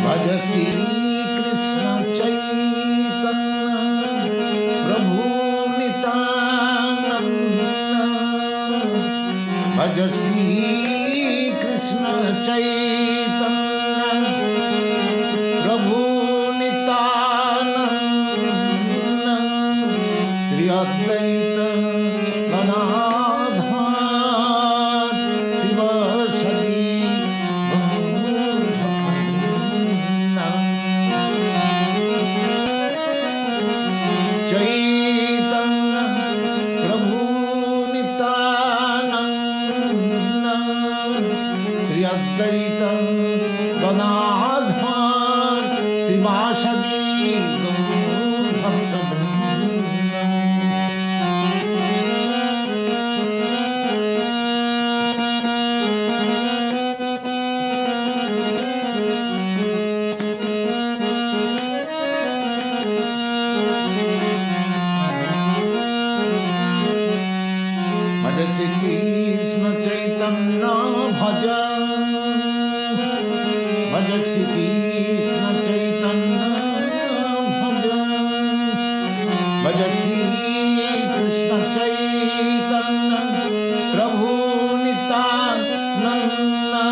Bhajasi Krishna Chaitanya Prabhu Nityananda Bhajasi Krishna Chaitanya Prabhu Nityananda Shri Advaita Gadadhar Sivasadi Chaitanya Prabhu Nityananda Shri Advaita Gadadhar Sivasadi Gaur Bhakta Bhajasi Krishna Chaitanya Bhaja Bhajasi Krishna Chaitanya Bhaja Bhajasi Krishna Chaitanya Prabhu Nityananda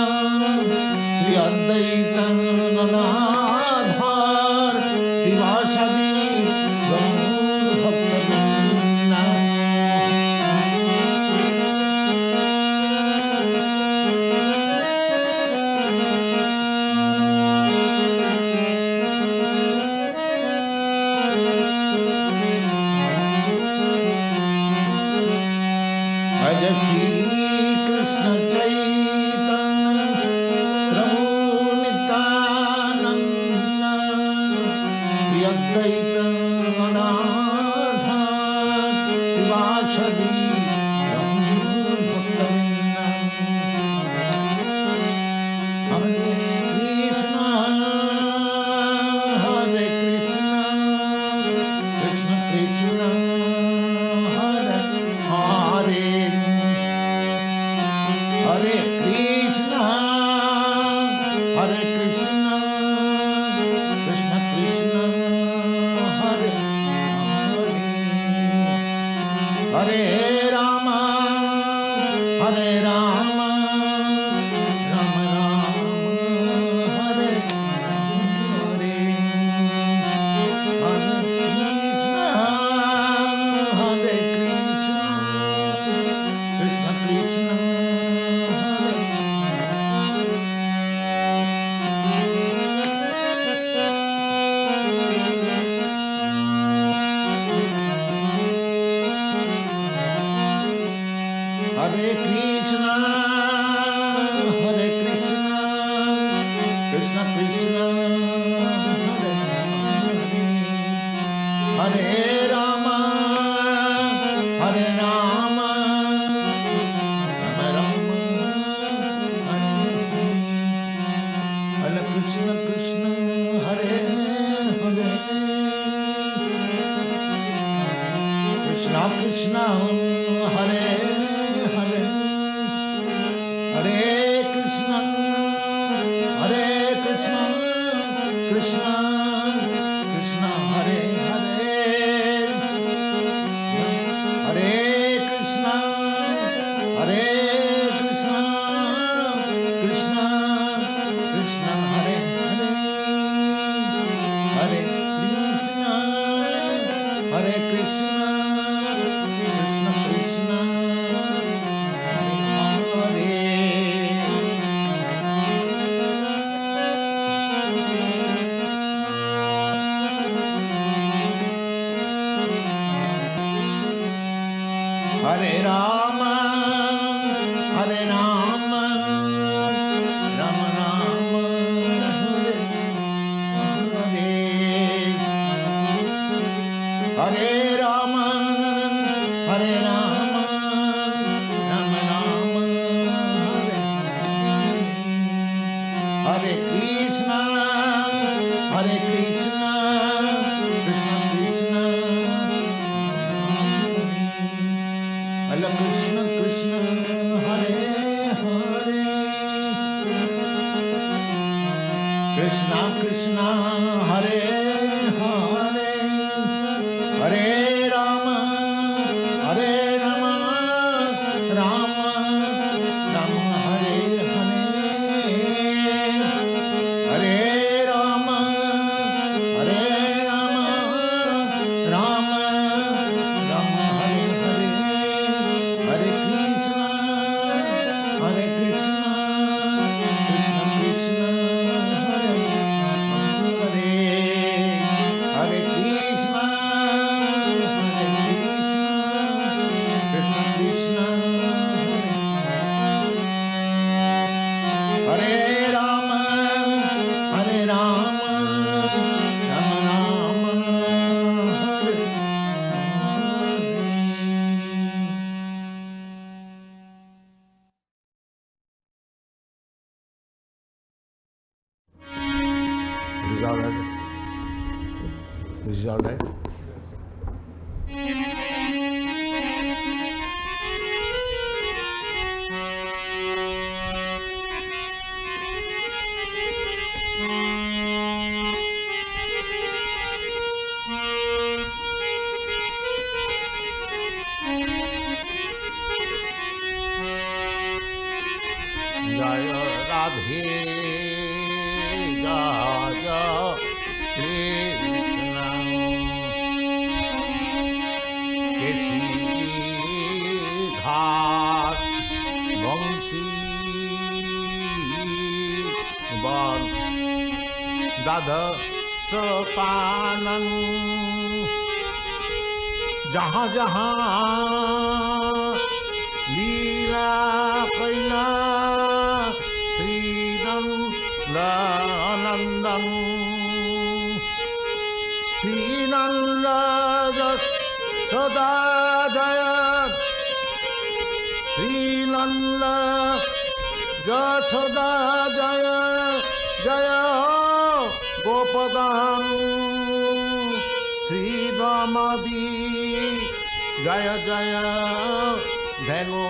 Shri Advaita Gadadhar Sivasadi Gaur Bhakta Bhajasi Krishna Chaitanya Prabhu Nityananda Shri Advaita Gadadhar Sivasadi Gaur Bhakta Hare Krishna Hare Krishna Krishna Krishna Hare Hare Hare Krishna Hare Krishna Krishna Krishna Hare Hare Hare Rama Hare Rama Rama Rama Hare Hare Hare Krishna Hare Krishna Krishna Krishna Hare Hare Krishna Hare Krishna Hare Hare, Hare Krishna, Hare Krishna, Krishna Krishna, Hare Hare, Hare Krishna, Hare Krishna, Krishna Krishna, Hare Hare, Hare Krishna, Hare Krishna, Krishna Krishna, Hare Hare. Hare Rama, Hare Rama, Rama Rama, Hare Hare. Hare Rama, Hare Rama, Rama Rama, Hare Hare. Hare Krishna, Hare Krishna, Krishna Krishna, Hare Krishna Krishna, Hare Hare, Krishna Krishna, Hare Hare, Hare Rama, Hare Rama, Rama Rama, Hare Hare, Hare Rama, Hare Rama, Rama Rama, Hare Hare, Hare Krishna, Hare Krishna, Krishna Krishna, Hare Hare, Hare Krishna, Hare Krishna, Krishna Krishna, Hare Rama, Hare Rama, Rama Rama, Hare Hare. Is all right? Is all right? Jai Radhe, Jaya Krishna, Kesidhar Vamsi Bar Dada Sopanam, Jahan Jahan Leela Kaila Sridham Lanandam Srinanda Sada Jaya Srinanda Jasada Jaya Jaya Gopagan Sridhamadi Jaya Jaya Dhanu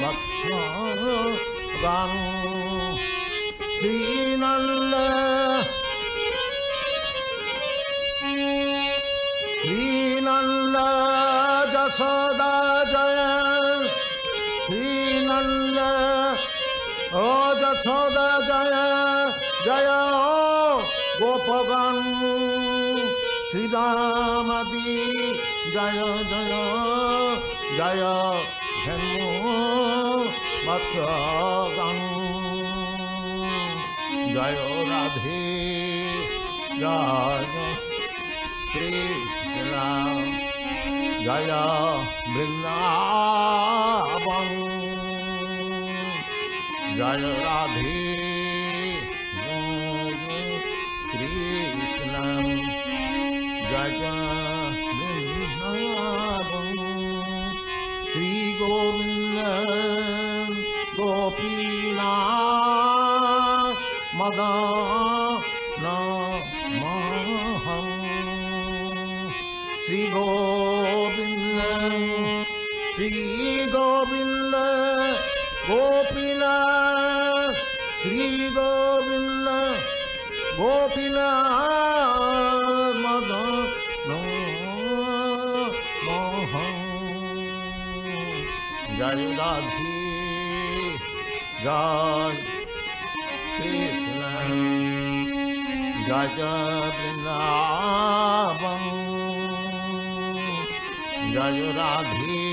Bhakshagan Srinanda Srinanda Jasada Jaya Srinanda Oh Jasada Jaya Jaya Gopagan Sridhamadi Jaya Jaya Jaya Dhanu Bhakshagan Jaya Radhe Jaya Krishna Jaya Vrindavan Jaya Radhe Jaya Krishna Jaya Vrindavan Sri Govinda Gopinath Madana Maham Sri Govinda Shri Govinda Gopinath Shri Govinda Gopinath Madan Mohan Jai Radhe Jai Krishna Jai Vrindavan Jai Radhe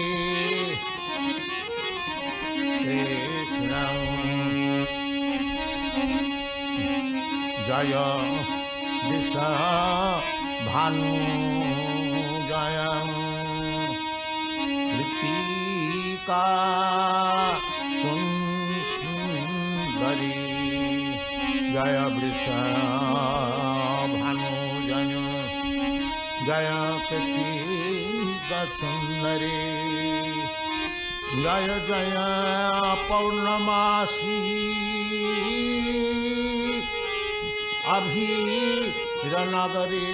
Krishna Jaya Vishya Bhanu Jaya Ritika Sundari Jaya Vishya Bhanu Jaya Jaya Kritika Sundari Jaya Jaya Paurnamasi Abhiranagari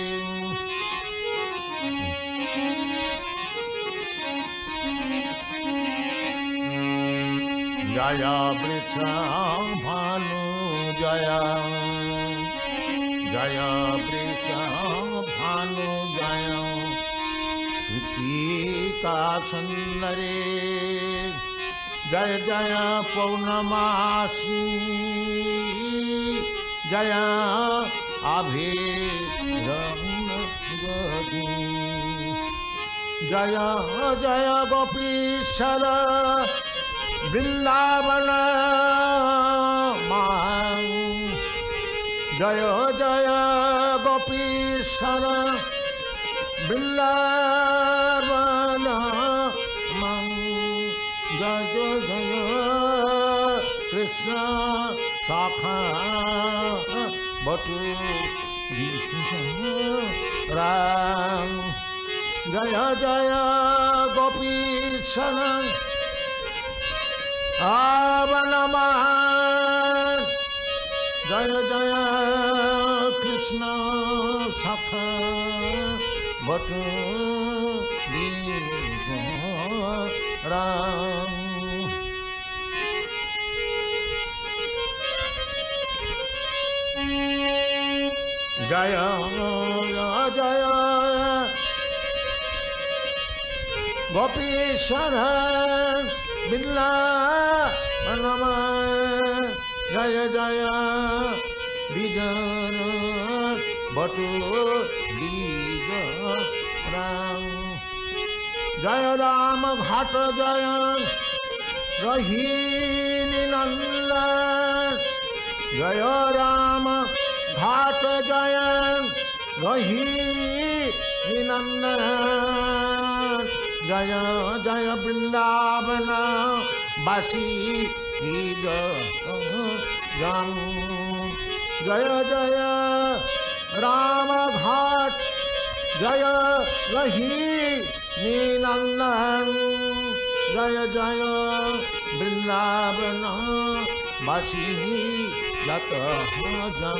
Jaya Vriksha Bhanu Jaya Jaya Vriksha Bhanu Jaya Kritika Sundari Jaya Jaya Paurnamasi Jaya Abhiranagari Jaya Jaya Gopishara Vrindavana Mang Jaya Jaya Gopishara Vrindavana Mang Jaya Jaya Krishna Sakha Batu Ram Jaya Jaya Gopishana Avanamahan Jaya Jaya Krishna Sakha Batu Ram Jaya Jaya Gopishana Vrindavana Jaya Jaya Vijana Batu Ram Jaya Rama Bhata Jaya Rahini Nandan Jaya Rama Bhata Jaya Rahini Nandan Jaya Jaya Vrindavana Basi Jam Jaya Jaya Rama Ghat Jaya Rahini Nandan Jaya Jaya Vrindavana Basi Jam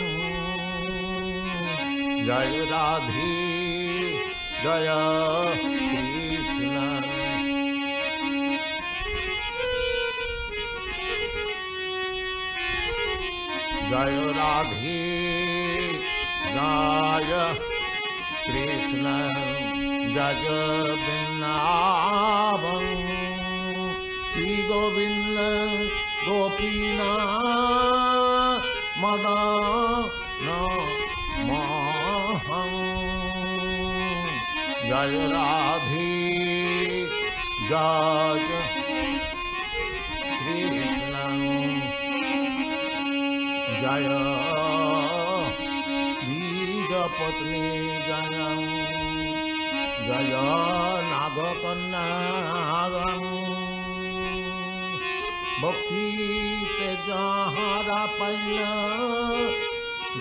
Jaya Radhe Jaya Krishna Jaya Radhe Jaya Krishna Jaya Vrindavan Shri Govinda Gopinath Madana Mohan Jaya Radhe Jaya Krishna Jaya Bhrgupati Jaya Jaya Nagakanagam Bhakti te jahara paya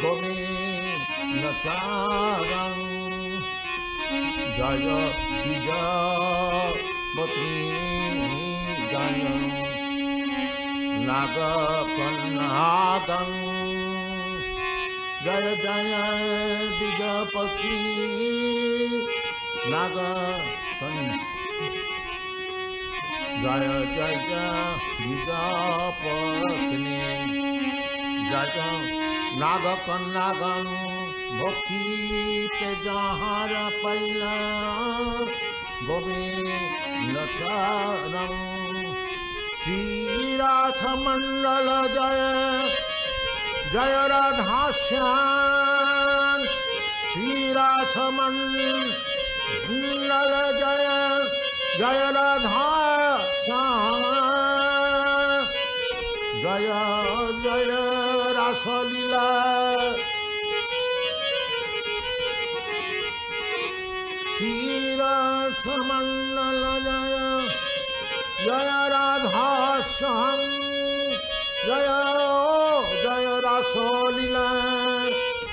Govinda charam Jaya Bhrgupati Jaya Nagakanagam Jaya Jaya Bhrgupati Nagakanagam Jaya Jaya Vidapatni Jaya Nagakannagan Bhakti Tejahara Palla Govindataram Sri-Ratha-mandala Jaya Jaya Radha-shyam Sri-Ratha-mandala Jaya Jaya Radha-shyam Jaya Jaya Rasa-lila Sri-Ratha-mandala Jaya Jaya Radha-shyam Jaya Jaya Rasa-lila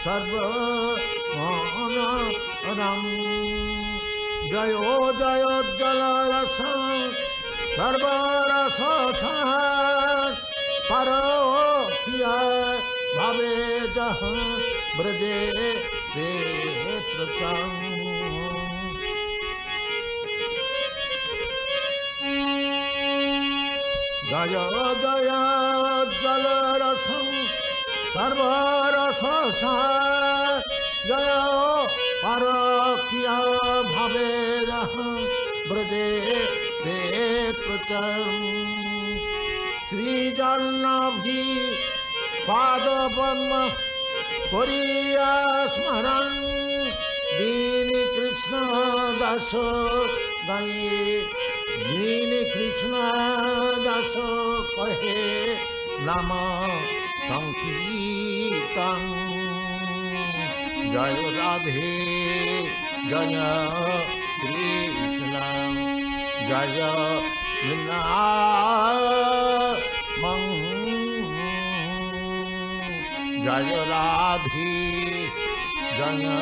sarva-saṁsthānaṁ Jaya Jaya Jala-rasa sarva-rasa-sār parokya-bhavedah brade te-pratam Jaya Jaya Jala-rasam sarva-rasa-sār Jaya parokya-bhavedah brade te-pratam Sri-Janabhi Padapamma Koriya Smaran Dini Krishna Daso Gaye Dini Krishna Daso Kahe Nama Sankirtan Jaya Radhe Jaya Krishna Jaya Vinirgame Jaya Radhe Jaya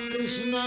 Krishna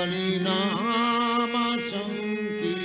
Hari Nama Sankirtana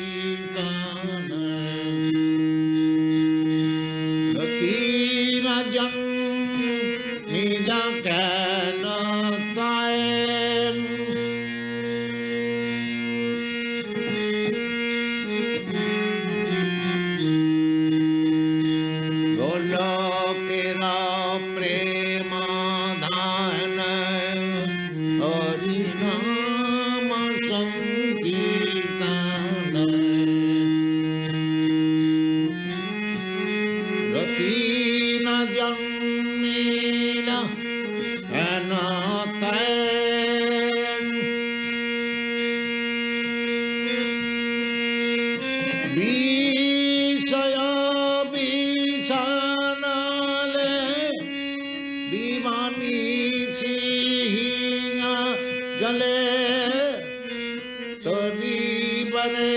बरे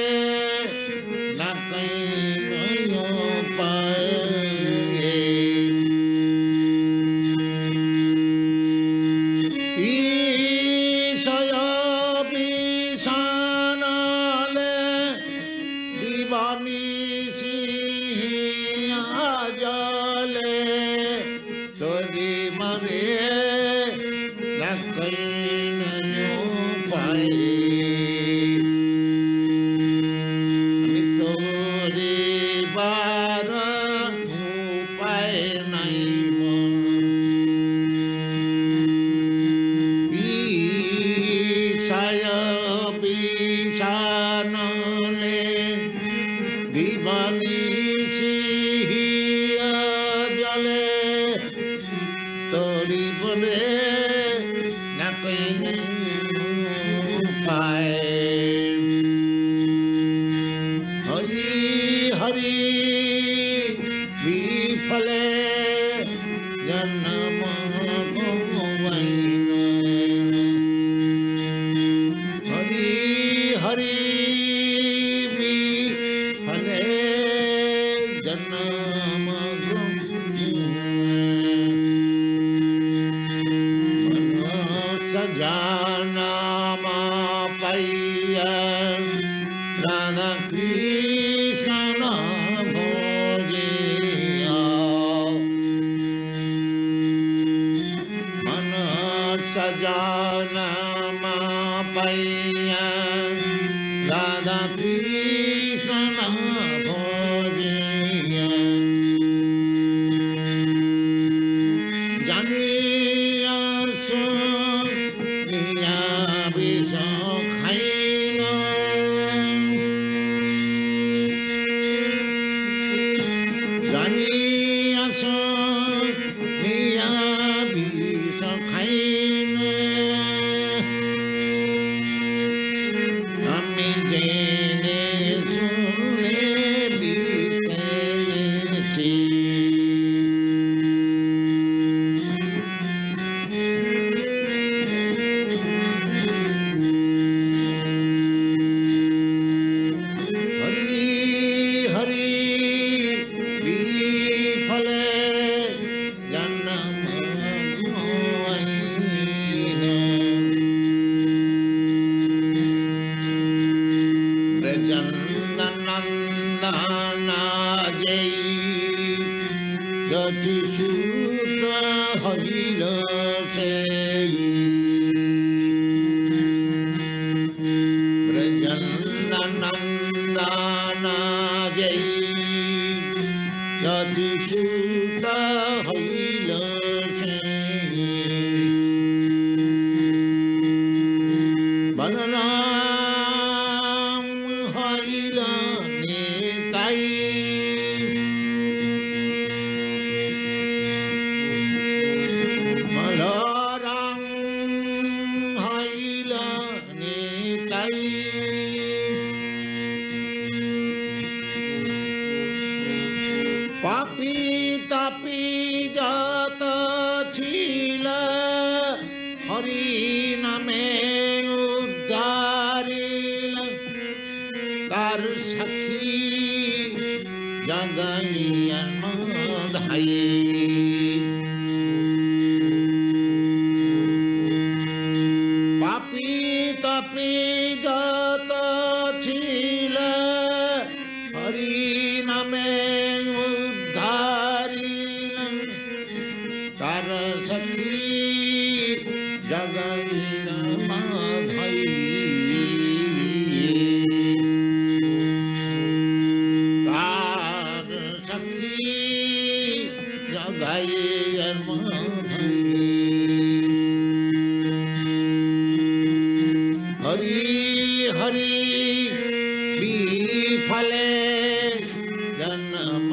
न कहीं पाए ईशया बिशानाले दीवानी सिया जाले तोरी मरे न कहीं पाए तोरी बार उपाय नहीं ईशया बिशानाले दीवानी सिया जले तोरी बोले न कहीं पाए हरि हरि विफले जन्म गवाईने हरि हरि विफले जन्म सजानाम पाइया राधा कृष्ण भोजिया मन सजानाम पाइया राधा कृष्ण भोजिया जानिया सुनिया विषो खाइना जानिया सुनिया विषो खाइना আমি জেনে শুনে বিতেছি হরি হরি বিফলে জন্ম গওয়াইনে ব্রজনন্দনা জয় যতি সুত হইল সেই ব্রজনন্দনা জয় যতি সুত হইল সেই বলরাম হইল নিতাই বলরাম হইল নিতাই পাপি তাপি যত ছিল হরি নামে উদ্ধারিল তার সাক্ষী জগাইয়া ধাই পাপি তাপি যত ছিল হরি নামে উদ্ধারিল তার সাক্ষী জগাইয়া ধাই তার সাক্ষী জগাইয়া ধাই হরি হরি বিফলে জন্ম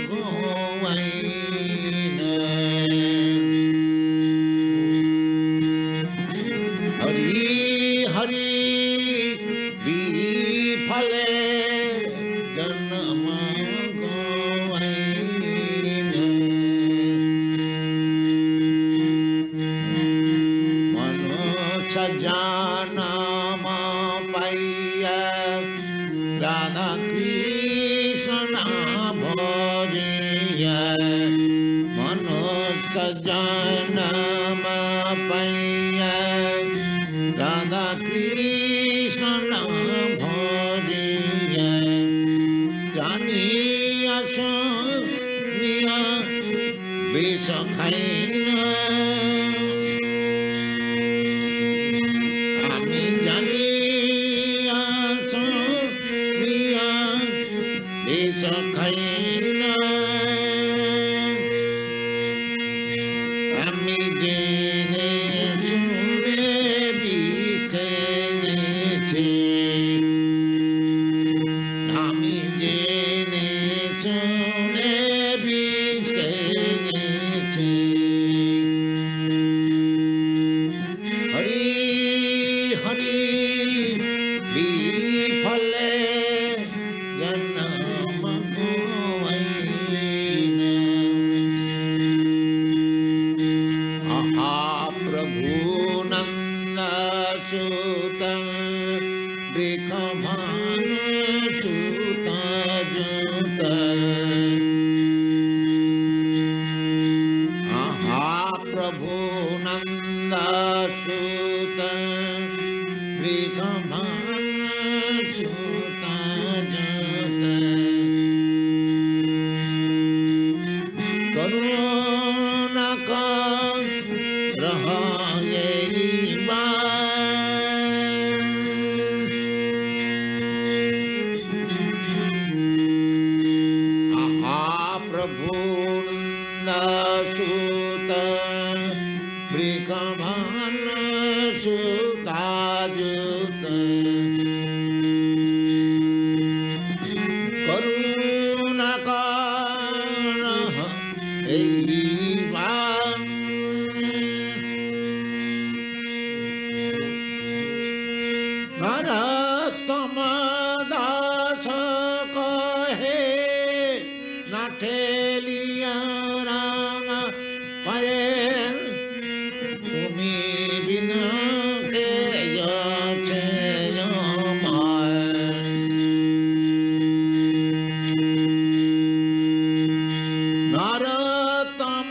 গওয়াইনে হরি হরি বিফলে জন্ম গওয়াইনে মন সজানাম পাইয়া bhajīya janīyasa niya besakhaina ami janīyasa niya besakhaina ami jene sune bhikheyechi ami jene sune bhikheyechi hari hari bifale janam govaina aha prabhu nanda suta bhikhamana suta juta aha prabhu nanda suta bhikhamana suta juta karuna ka raha yehi baan aha prabhu nanda suta bhikhamana suta juta karuna ka raha yehi baan Bharatamadas kahe na theliya ranga paye tumi bina ke yachyamay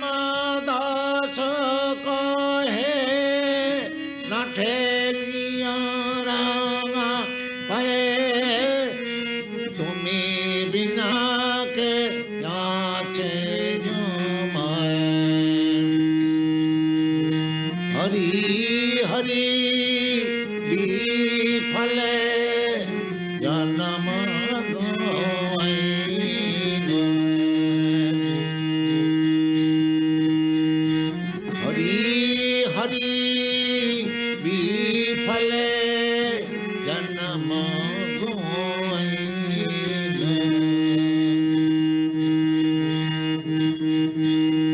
Bharatamadas kahe na theliya ranga paye tumi bina ke yachyamay hari hari bifale janam govaina hari hari bifale janam govaina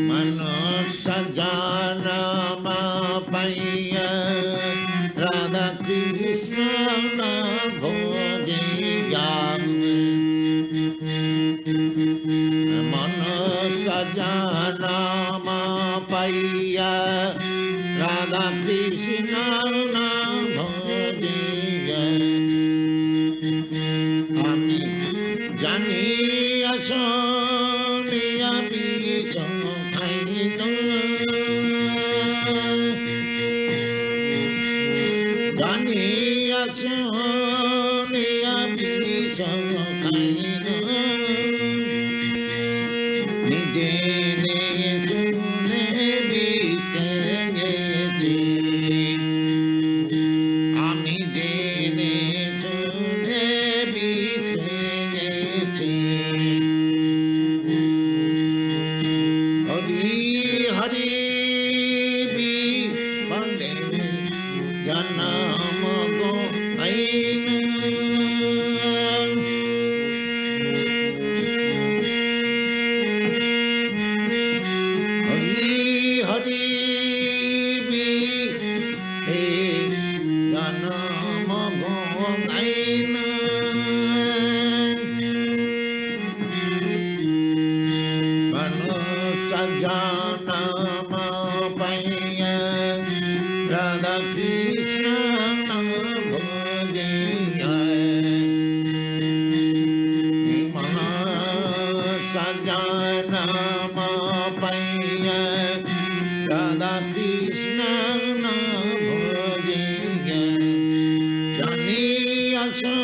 manasa janama paya radha krishna na bhajīyam manasa janama paya radha krishna na bhajīyam ami janīyasa niya besakhaina janīyasa niya besakhaina nije nejune bhikheyechi ami jene sune bhikheyechi hari hari bifale janam govaina hari hari bifale janam govaina manasa janama paya radha krishna na bhajīyam manasa janama paya radha krishna na bhajīyam janīyasa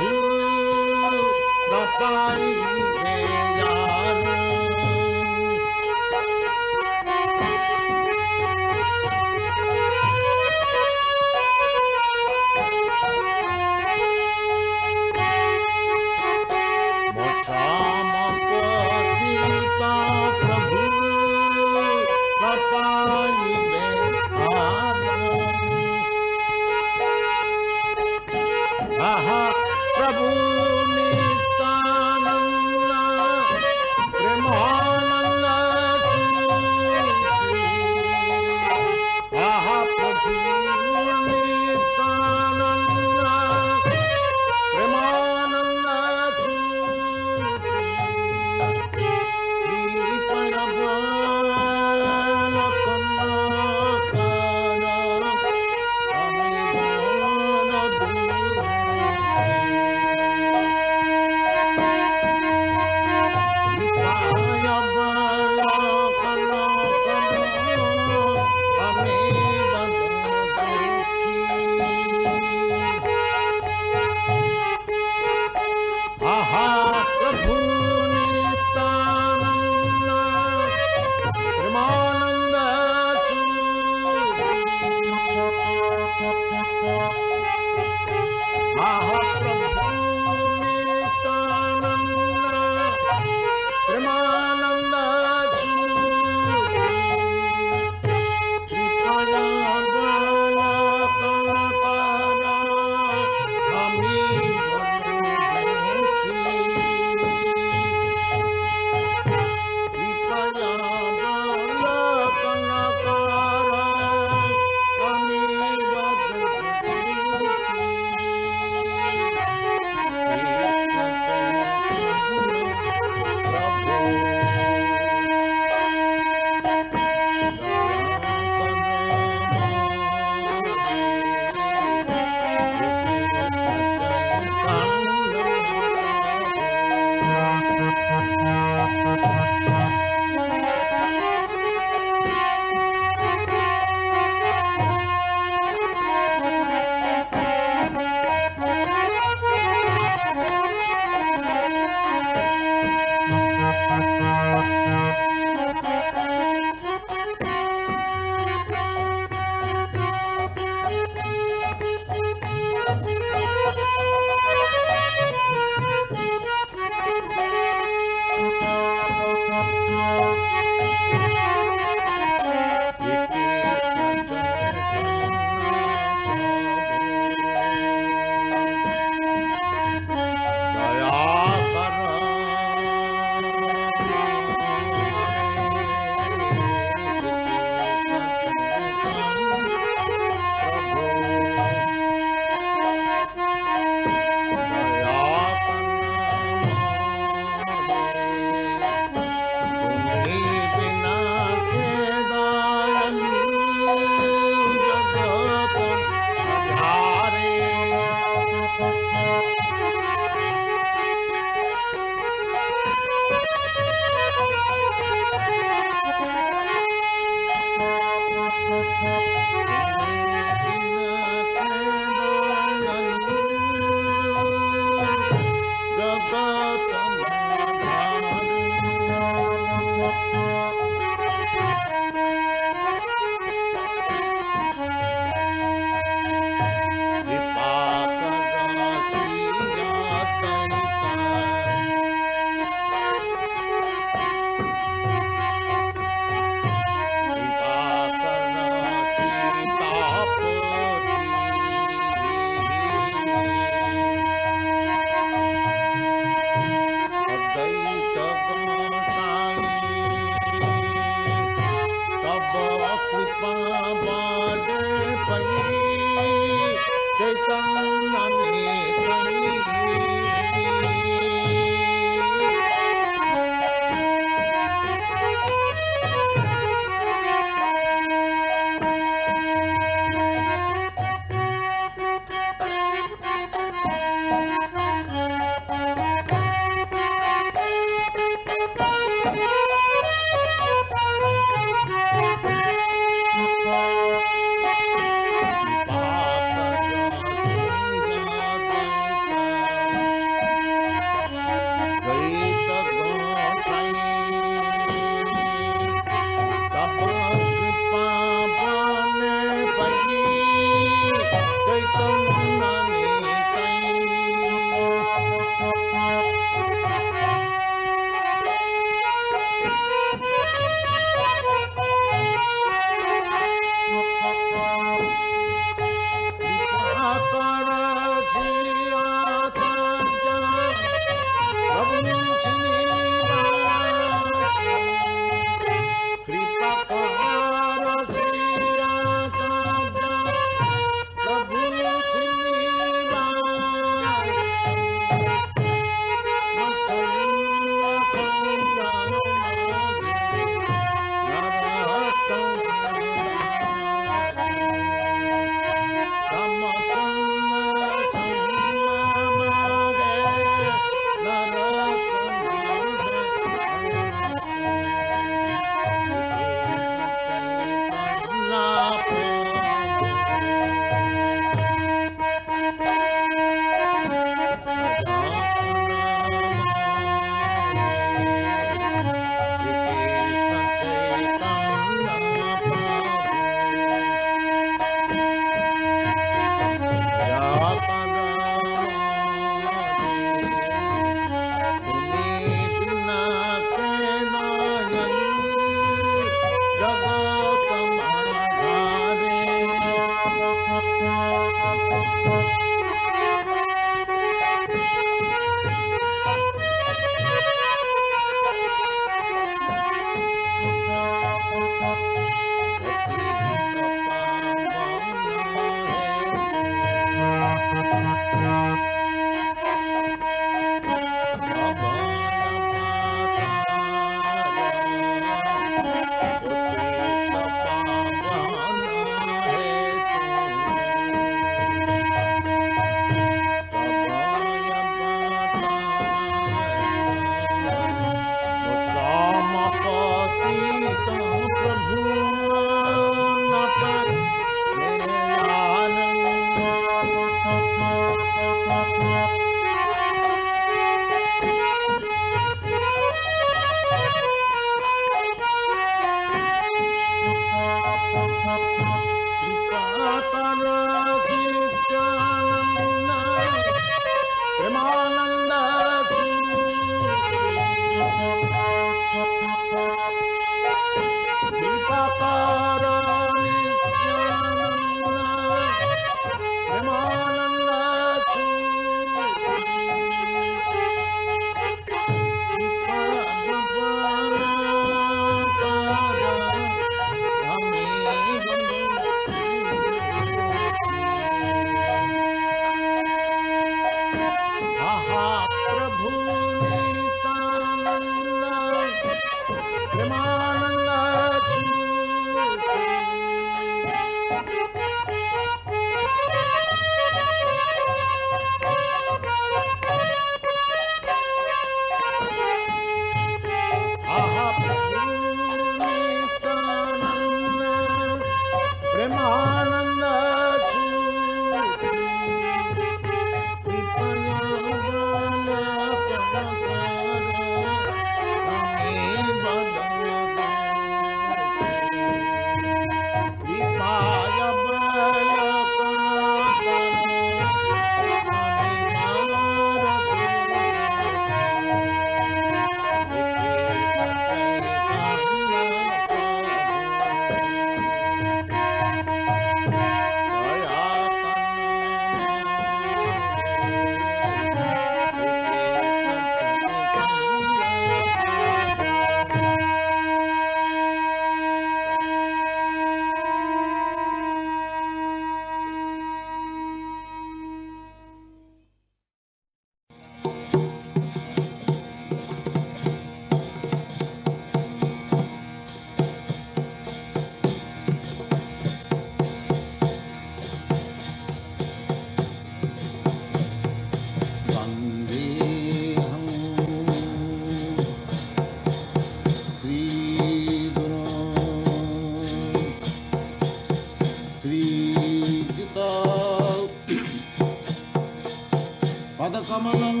Padakamalam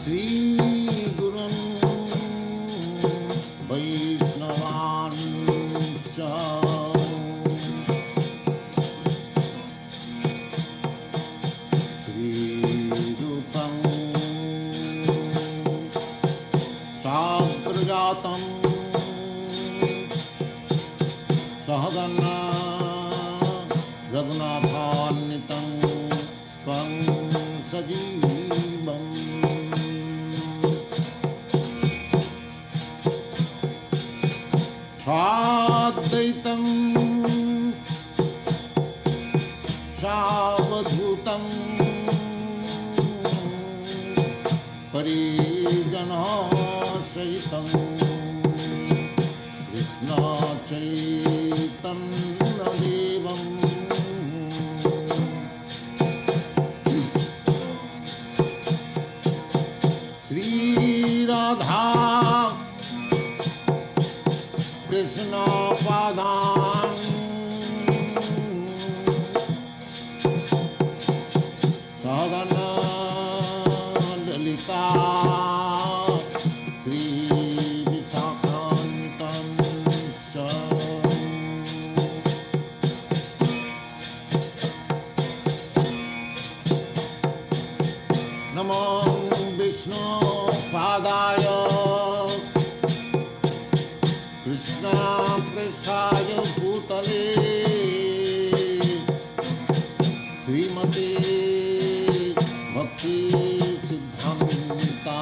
Sri Gurum Vaishnavanscha Sri Rupam Sagrajatam Sahagana Raghunathannitam Swam Sajeevam Sadvaitam Savadhutam Parijana Sahitam Krishna Chaitanya Devam Sri Radha Krishna Padam नमो विष्णु पादाय कृष्ण पृष्ठाय भूतले श्रीमते भक्ति सिद्धान्ता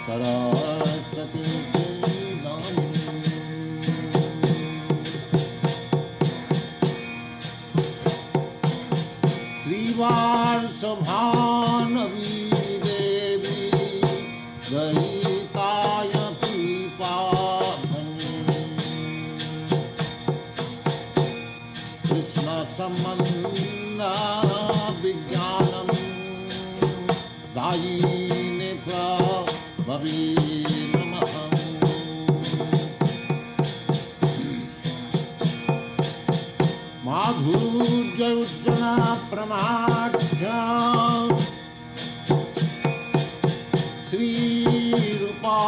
सरस्वती श्रीवासभानवी देवी गीताय कृपाभंगी कृष्ण संबंध विज्ञानम दायिने प्रभवे नमः माधुर्योज्जना प्रमाख्या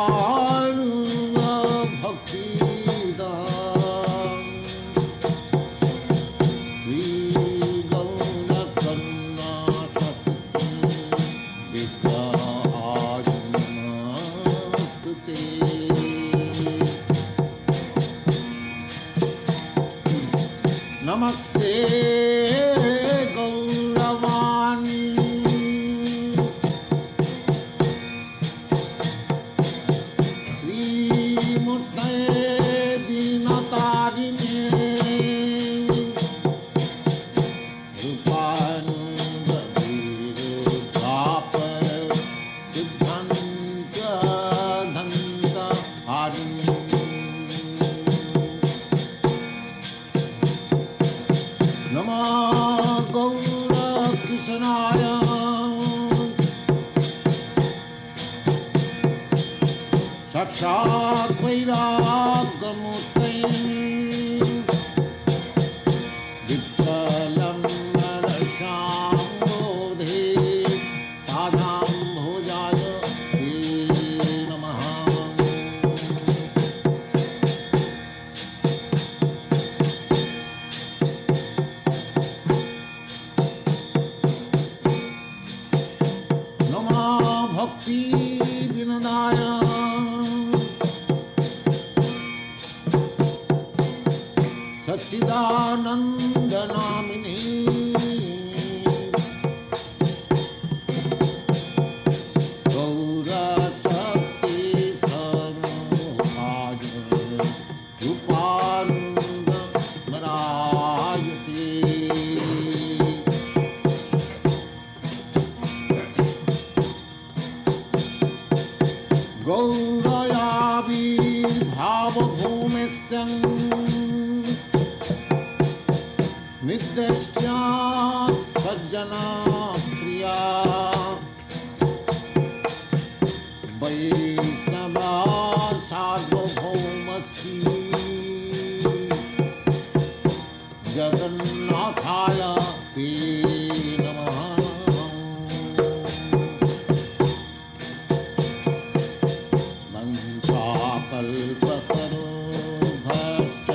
श्रीरूपानुग भक्तिदा श्रीगौरकर्णाटकी विग्रहाजुनस्तुते नमस्ते गौरवाणी श्रीमूर्तये दीनतारिणे रूपानुगविरुद्धाप सिद्धान्त धन्त हारिणे नमो गौरकृष्णाय साक्षात् वैराग्यमूर्तये विठ्ठलं नरसाम्बोधे पादाम्भोजाय ते नमः नमो भक्ति विनदाय सच्चिदानंद नामिने गौरशक्ति समूहाय रूपानंद मरायते गौरयाविर्भावभूमिस्थं निद्रष्ट्या सज्जना प्रिया वैष्णवा सार्वभौमस्य जगन्नाथाय ते नमः कल्पतरुभ्यश्च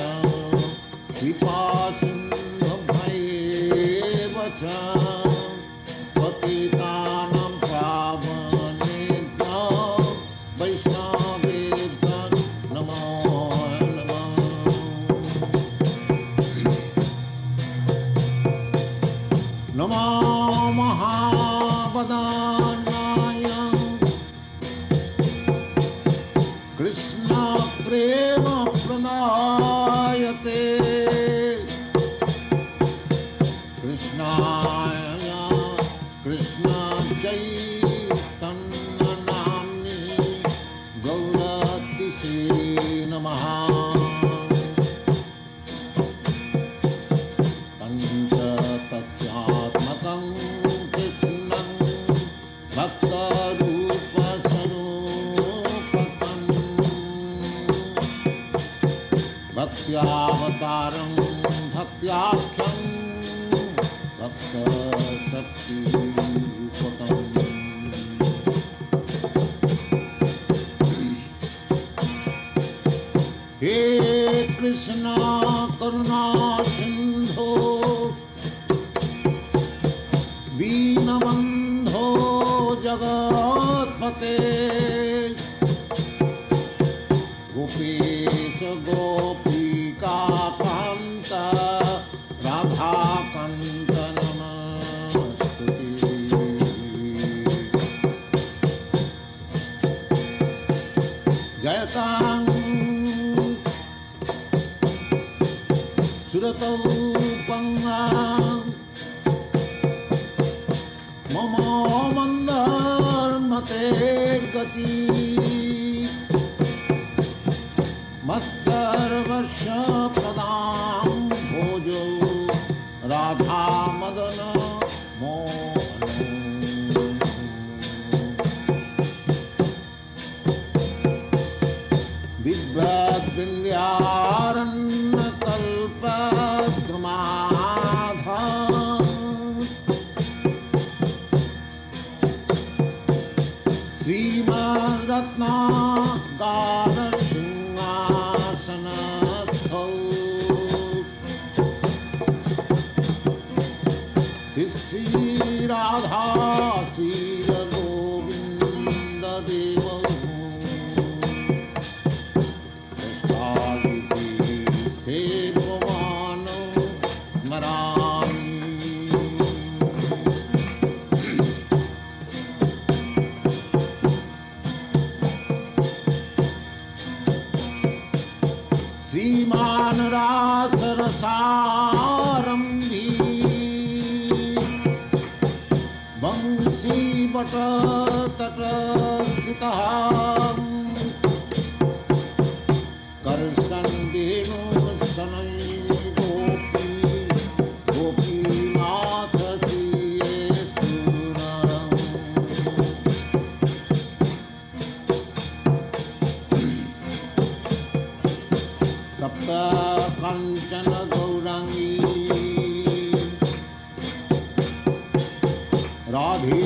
कृपासिन्धुभ्येव च पतितानां पावनेभ्यो वैष्णवेभ्यो नमो नमः नमो महावदानाय कृष्ण प्रेम प्रदायते कृष्णाय कृष्ण चैतन्य नाम्नि गौरतिसे नमः पंचतत्त्वात्मकं कृष्णं भक्तरूपस्वरूपकं भक्त्यावतारं भक्त्याख्यं भक्तशक्तिरूपकम् हे कृष्ण करुणा सिंधु दीनबंधु जगत्पते गोपीश गोपिकान्त राधाकान्त नमस्तुते जयतां सुरतौ पंगां मम मन्दर्मते गति मत्सर्वस्य पदां भोजो राधा मदन मोहनो दिव्यारण्यकल्पद्रुमाधा श्रीमद्रत्नागारसिंहासनस्थौ श्रीराधा श्रीरगोविन्ददेवौ सेवमानो स्मरामि श्रीमान रासरसारम्भी बंशीवटतटस्थितः कर्षन् वेणु शनै गोपी गोपीनाथ श्रीयेशुनरम् सप्त काञ्चन गौराङ्गी राधे